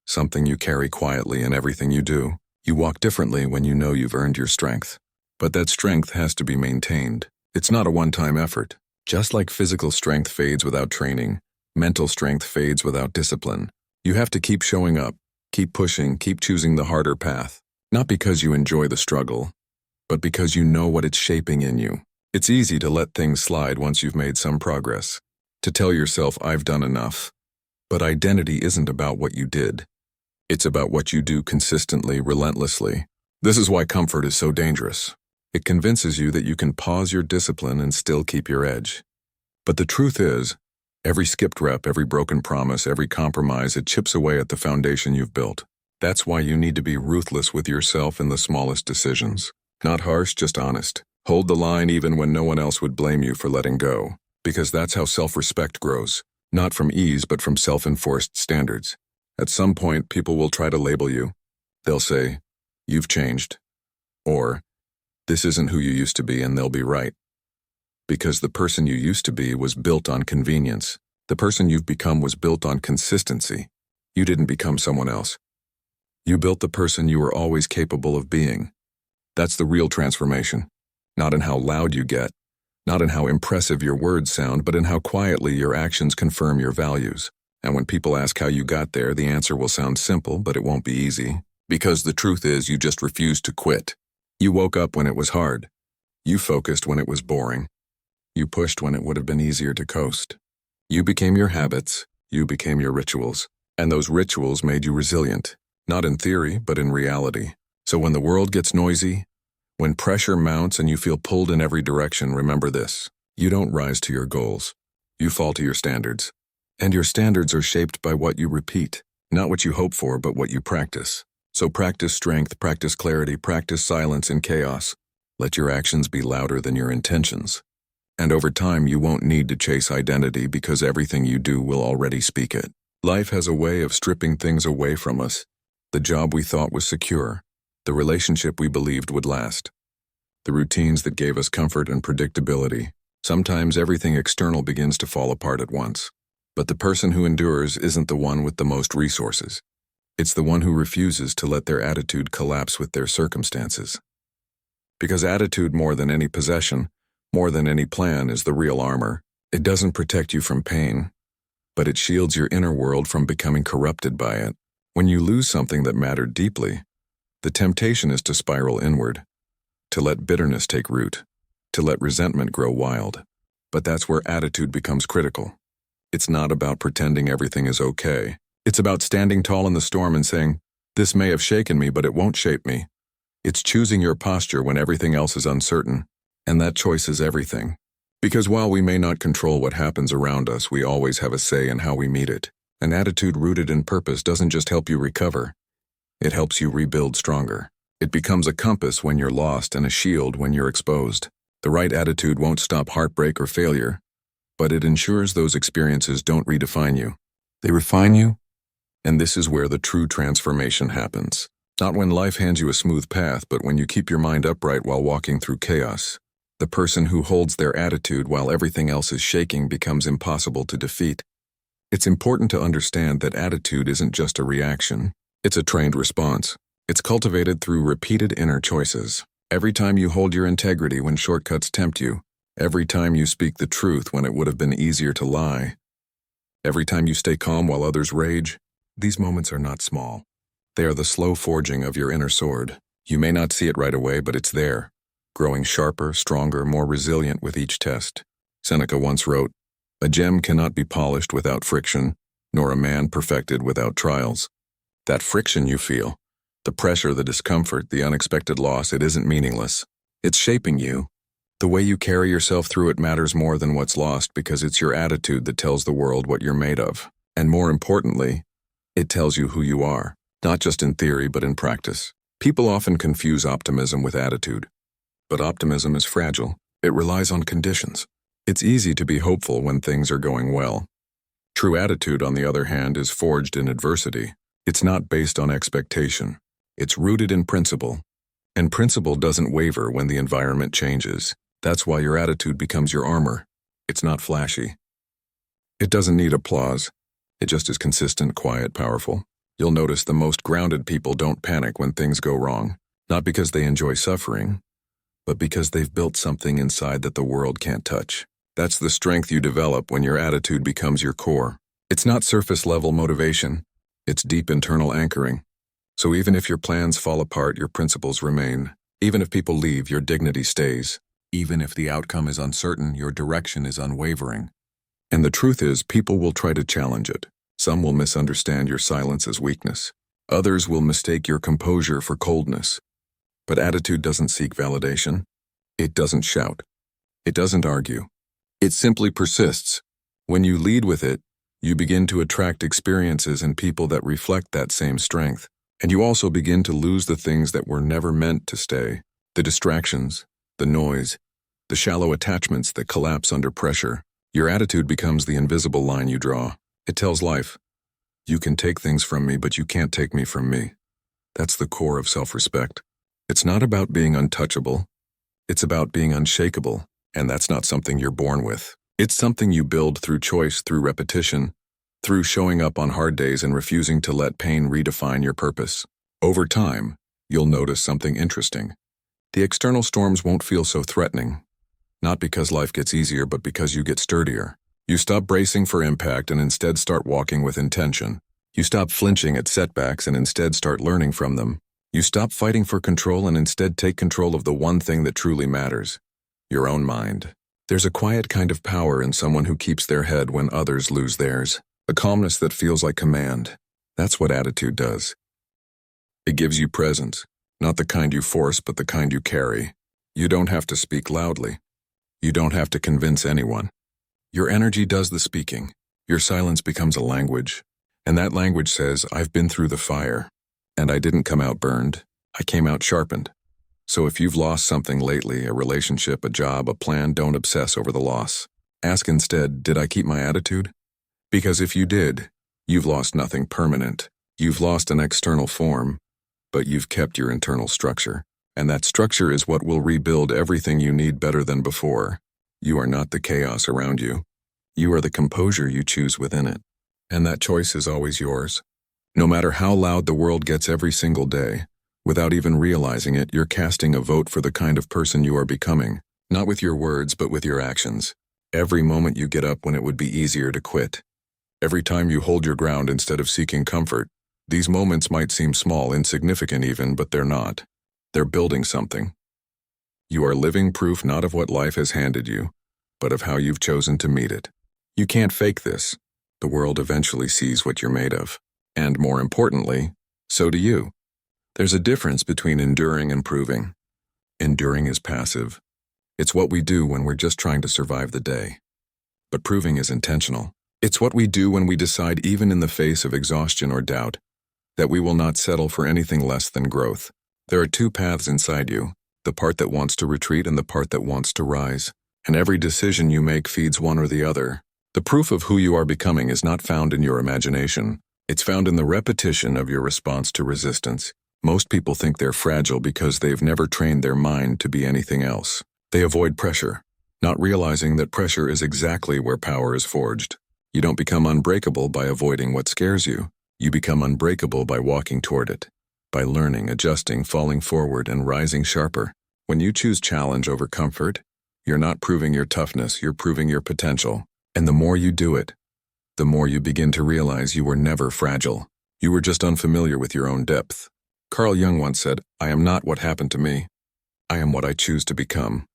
something you carry quietly in everything you do. You walk differently when you know you've earned your strength. But that strength has to be maintained. It's not a one-time effort. Just like physical strength fades without training, mental strength fades without discipline. You have to keep showing up. Keep pushing, keep choosing the harder path. Not because you enjoy the struggle, but because you know what it's shaping in you. It's easy to let things slide once you've made some progress. To tell yourself, I've done enough. But identity isn't about what you did. It's about what you do consistently, relentlessly. This is why comfort is so dangerous. It convinces you that you can pause your discipline and still keep your edge. But the truth is, every skipped rep, every broken promise, every compromise, it chips away at the foundation you've built. That's why you need to be ruthless with yourself in the smallest decisions. Not harsh, just honest. Hold the line even when no one else would blame you for letting go. Because that's how self-respect grows. Not from ease, but from self-enforced standards. At some point, people will try to label you. They'll say, you've changed. Or, this isn't who you used to be, and they'll be right. Because the person you used to be was built on convenience. The person you've become was built on consistency. You didn't become someone else. You built the person you were always capable of being. That's the real transformation. Not in how loud you get, not in how impressive your words sound, but in how quietly your actions confirm your values. And when people ask how you got there, the answer will sound simple, but it won't be easy. Because the truth is, you just refused to quit. You woke up when it was hard. You focused when it was boring. You pushed when it would have been easier to coast. You became your habits, you became your rituals, and those rituals made you resilient, not in theory, but in reality. So when the world gets noisy, when pressure mounts and you feel pulled in every direction, remember this. You don't rise to your goals. You fall to your standards. And your standards are shaped by what you repeat. Not what you hope for, but what you practice. So practice strength, practice clarity, practice silence in chaos. Let your actions be louder than your intentions. And over time, you won't need to chase identity because everything you do will already speak it. Life has a way of stripping things away from us. The job we thought was secure, the relationship we believed would last, the routines that gave us comfort and predictability. Sometimes everything external begins to fall apart at once. But the person who endures isn't the one with the most resources. It's the one who refuses to let their attitude collapse with their circumstances. Because attitude, more than any possession, more than any plan, is the real armor. It doesn't protect you from pain, but it shields your inner world from becoming corrupted by it. When you lose something that mattered deeply, the temptation is to spiral inward, to let bitterness take root, to let resentment grow wild. But that's where attitude becomes critical. It's not about pretending everything is okay. It's about standing tall in the storm and saying, "This may have shaken me, but it won't shape me." It's choosing your posture when everything else is uncertain, and that choice is everything. Because while we may not control what happens around us, we always have a say in how we meet it. An attitude rooted in purpose doesn't just help you recover, it helps you rebuild stronger. It becomes a compass when you're lost and a shield when you're exposed. The right attitude won't stop heartbreak or failure, but it ensures those experiences don't redefine you. They refine you, and this is where the true transformation happens. Not when life hands you a smooth path, but when you keep your mind upright while walking through chaos. The person who holds their attitude while everything else is shaking becomes impossible to defeat. It's important to understand that attitude isn't just a reaction. It's a trained response. It's cultivated through repeated inner choices. Every time you hold your integrity when shortcuts tempt you, every time you speak the truth when it would have been easier to lie, every time you stay calm while others rage, these moments are not small. They are the slow forging of your inner sword. You may not see it right away, but it's there, growing sharper, stronger, more resilient with each test. Seneca once wrote, "A gem cannot be polished without friction, nor a man perfected without trials." That friction you feel, the pressure, the discomfort, the unexpected loss, it isn't meaningless. It's shaping you. The way you carry yourself through it matters more than what's lost because it's your attitude that tells the world what you're made of. And more importantly, it tells you who you are, not just in theory but in practice. People often confuse optimism with attitude. But optimism is fragile. It relies on conditions. It's easy to be hopeful when things are going well. True attitude, on the other hand, is forged in adversity. It's not based on expectation. It's rooted in principle. And principle doesn't waver when the environment changes. That's why your attitude becomes your armor. It's not flashy. It doesn't need applause. It just is consistent, quiet, powerful. You'll notice the most grounded people don't panic when things go wrong, not because they enjoy suffering, but because they've built something inside that the world can't touch. That's the strength you develop when your attitude becomes your core. It's not surface-level motivation. It's deep internal anchoring. So even if your plans fall apart, your principles remain. Even if people leave, your dignity stays. Even if the outcome is uncertain, your direction is unwavering. And the truth is, people will try to challenge it. Some will misunderstand your silence as weakness. Others will mistake your composure for coldness. But attitude doesn't seek validation. It doesn't shout. It doesn't argue. It simply persists. When you lead with it, you begin to attract experiences and people that reflect that same strength. And you also begin to lose the things that were never meant to stay. The distractions, the noise, the shallow attachments that collapse under pressure. Your attitude becomes the invisible line you draw. It tells life, you can take things from me, but you can't take me from me. That's the core of self-respect. It's not about being untouchable. It's about being unshakable, and that's not something you're born with. It's something you build through choice, through repetition, through showing up on hard days and refusing to let pain redefine your purpose. Over time, you'll notice something interesting. The external storms won't feel so threatening, not because life gets easier, but because you get sturdier. You stop bracing for impact and instead start walking with intention. You stop flinching at setbacks and instead start learning from them. You stop fighting for control and instead take control of the one thing that truly matters, your own mind. There's a quiet kind of power in someone who keeps their head when others lose theirs. A calmness that feels like command. That's what attitude does. It gives you presence, not the kind you force, but the kind you carry. You don't have to speak loudly. You don't have to convince anyone. Your energy does the speaking. Your silence becomes a language. And that language says, I've been through the fire, and I didn't come out burned. I came out sharpened. So if you've lost something lately, a relationship, a job, a plan, don't obsess over the loss. Ask instead, did I keep my attitude? Because if you did, you've lost nothing permanent. You've lost an external form, but you've kept your internal structure. And that structure is what will rebuild everything you need better than before. You are not the chaos around you. You are the composure you choose within it. And that choice is always yours. No matter how loud the world gets every single day, without even realizing it, you're casting a vote for the kind of person you are becoming, not with your words, but with your actions. Every moment you get up when it would be easier to quit. Every time you hold your ground instead of seeking comfort. These moments might seem small, insignificant even, but they're not. They're building something. You are living proof not of what life has handed you, but of how you've chosen to meet it. You can't fake this. The world eventually sees what you're made of. And more importantly, so do you. There's a difference between enduring and proving. Enduring is passive. It's what we do when we're just trying to survive the day. But proving is intentional. It's what we do when we decide, even in the face of exhaustion or doubt, that we will not settle for anything less than growth. There are two paths inside you, the part that wants to retreat and the part that wants to rise. And every decision you make feeds one or the other. The proof of who you are becoming is not found in your imagination. It's found in the repetition of your response to resistance. Most people think they're fragile because they've never trained their mind to be anything else. They avoid pressure, not realizing that pressure is exactly where power is forged. You don't become unbreakable by avoiding what scares you. You become unbreakable by walking toward it, by learning, adjusting, falling forward, and rising sharper. When you choose challenge over comfort, you're not proving your toughness, you're proving your potential. And the more you do it, the more you begin to realize you were never fragile. You were just unfamiliar with your own depth. Carl Jung once said, I am not what happened to me. I am what I choose to become.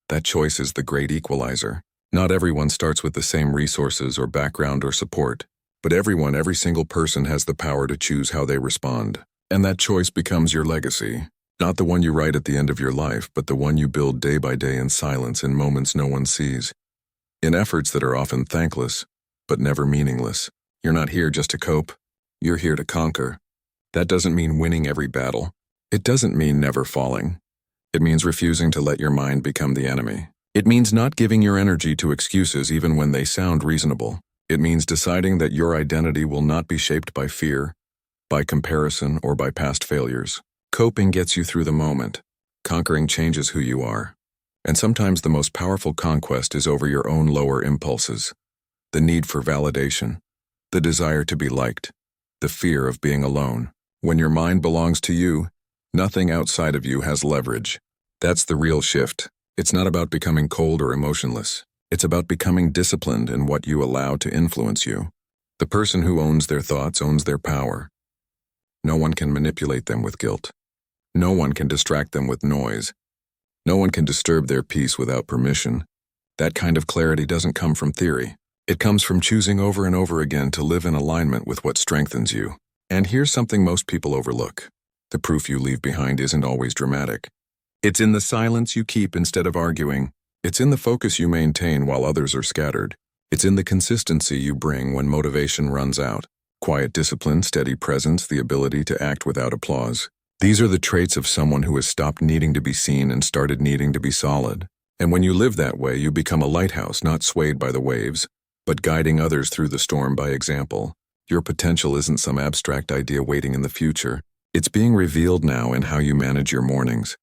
That choice is the great equalizer. Not everyone starts with the same resources or background or support, but every single person has the power to choose how they respond. And that choice becomes your legacy. Not the one you write at the end of your life, but the one you build day by day in silence, in moments no one sees. In efforts that are often thankless, but never meaningless. You're not here just to cope. You're here to conquer. That doesn't mean winning every battle. It doesn't mean never falling. It means refusing to let your mind become the enemy. It means not giving your energy to excuses even when they sound reasonable. It means deciding that your identity will not be shaped by fear, by comparison, or by past failures. Coping gets you through the moment. Conquering changes who you are. And sometimes the most powerful conquest is over your own lower impulses. The need for validation, the desire to be liked, the fear of being alone. When your mind belongs to you, nothing outside of you has leverage. That's the real shift. It's not about becoming cold or emotionless. It's about becoming disciplined in what you allow to influence you. The person who owns their thoughts owns their power. No one can manipulate them with guilt. No one can distract them with noise. No one can disturb their peace without permission. That kind of clarity doesn't come from theory. It comes from choosing over and over again to live in alignment with what strengthens you. And here's something most people overlook. The proof you leave behind isn't always dramatic. It's in the silence you keep instead of arguing. It's in the focus you maintain while others are scattered. It's in the consistency you bring when motivation runs out. Quiet discipline, steady presence, the ability to act without applause. These are the traits of someone who has stopped needing to be seen and started needing to be solid. And when you live that way, you become a lighthouse, not swayed by the waves, but guiding others through the storm by example. Your potential isn't some abstract idea waiting in the future. It's being revealed now in how you manage your mornings,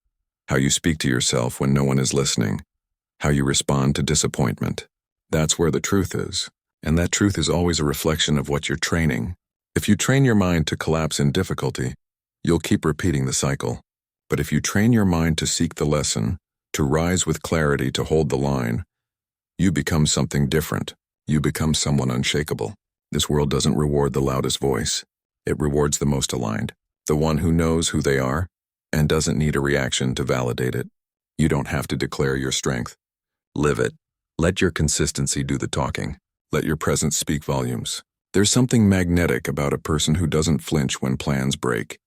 how you speak to yourself when no one is listening, how you respond to disappointment. That's where the truth is. And that truth is always a reflection of what you're training. If you train your mind to collapse in difficulty, you'll keep repeating the cycle. But if you train your mind to seek the lesson, to rise with clarity, to hold the line, you become something different. You become someone unshakable. This world doesn't reward the loudest voice. It rewards the most aligned, the one who knows who they are and doesn't need a reaction to validate it. You don't have to declare your strength. Live it. Let your consistency do the talking. Let your presence speak volumes. There's something magnetic about a person who doesn't flinch when plans break,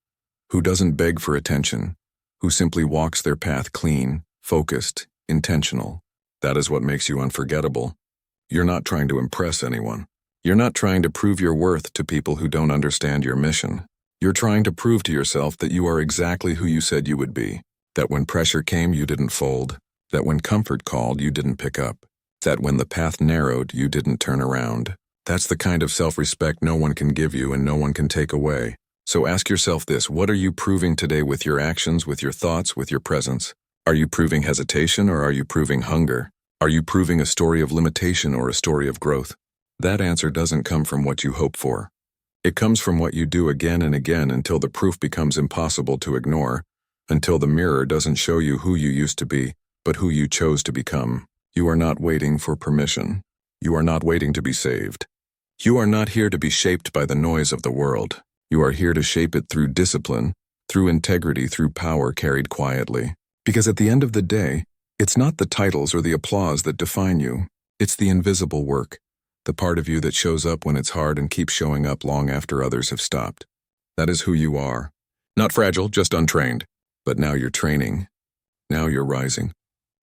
who doesn't beg for attention, who simply walks their path clean, focused, intentional. That is what makes you unforgettable. You're not trying to impress anyone. You're not trying to prove your worth to people who don't understand your mission. You're trying to prove to yourself that you are exactly who you said you would be, that when pressure came, you didn't fold, that when comfort called, you didn't pick up, that when the path narrowed, you didn't turn around. That's the kind of self-respect no one can give you and no one can take away. So ask yourself this: what are you proving today with your actions, with your thoughts, with your presence? Are you proving hesitation or are you proving hunger? Are you proving a story of limitation or a story of growth? That answer doesn't come from what you hope for. It comes from what you do again and again until the proof becomes impossible to ignore, until the mirror doesn't show you who you used to be, but who you chose to become. You are not waiting for permission. You are not waiting to be saved. You are not here to be shaped by the noise of the world. You are here to shape it through discipline, through integrity, through power carried quietly. Because at the end of the day, it's not the titles or the applause that define you. It's the invisible work, the part of you that shows up when it's hard and keeps showing up long after others have stopped. That is who you are. Not fragile, just untrained. But now you're training. Now you're rising.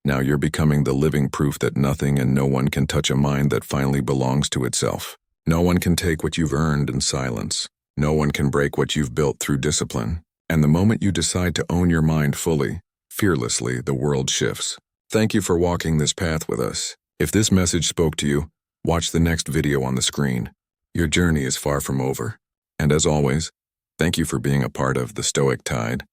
Now you're becoming the living proof that nothing and no one can touch a mind that finally belongs to itself. No one can take what you've earned in silence. No one can break what you've built through discipline. And the moment you decide to own your mind fully, fearlessly, the world shifts. Thank you for walking this path with us. If this message spoke to you, watch the next video on the screen. Your journey is far from over. And as always, thank you for being a part of the Stoic Tide.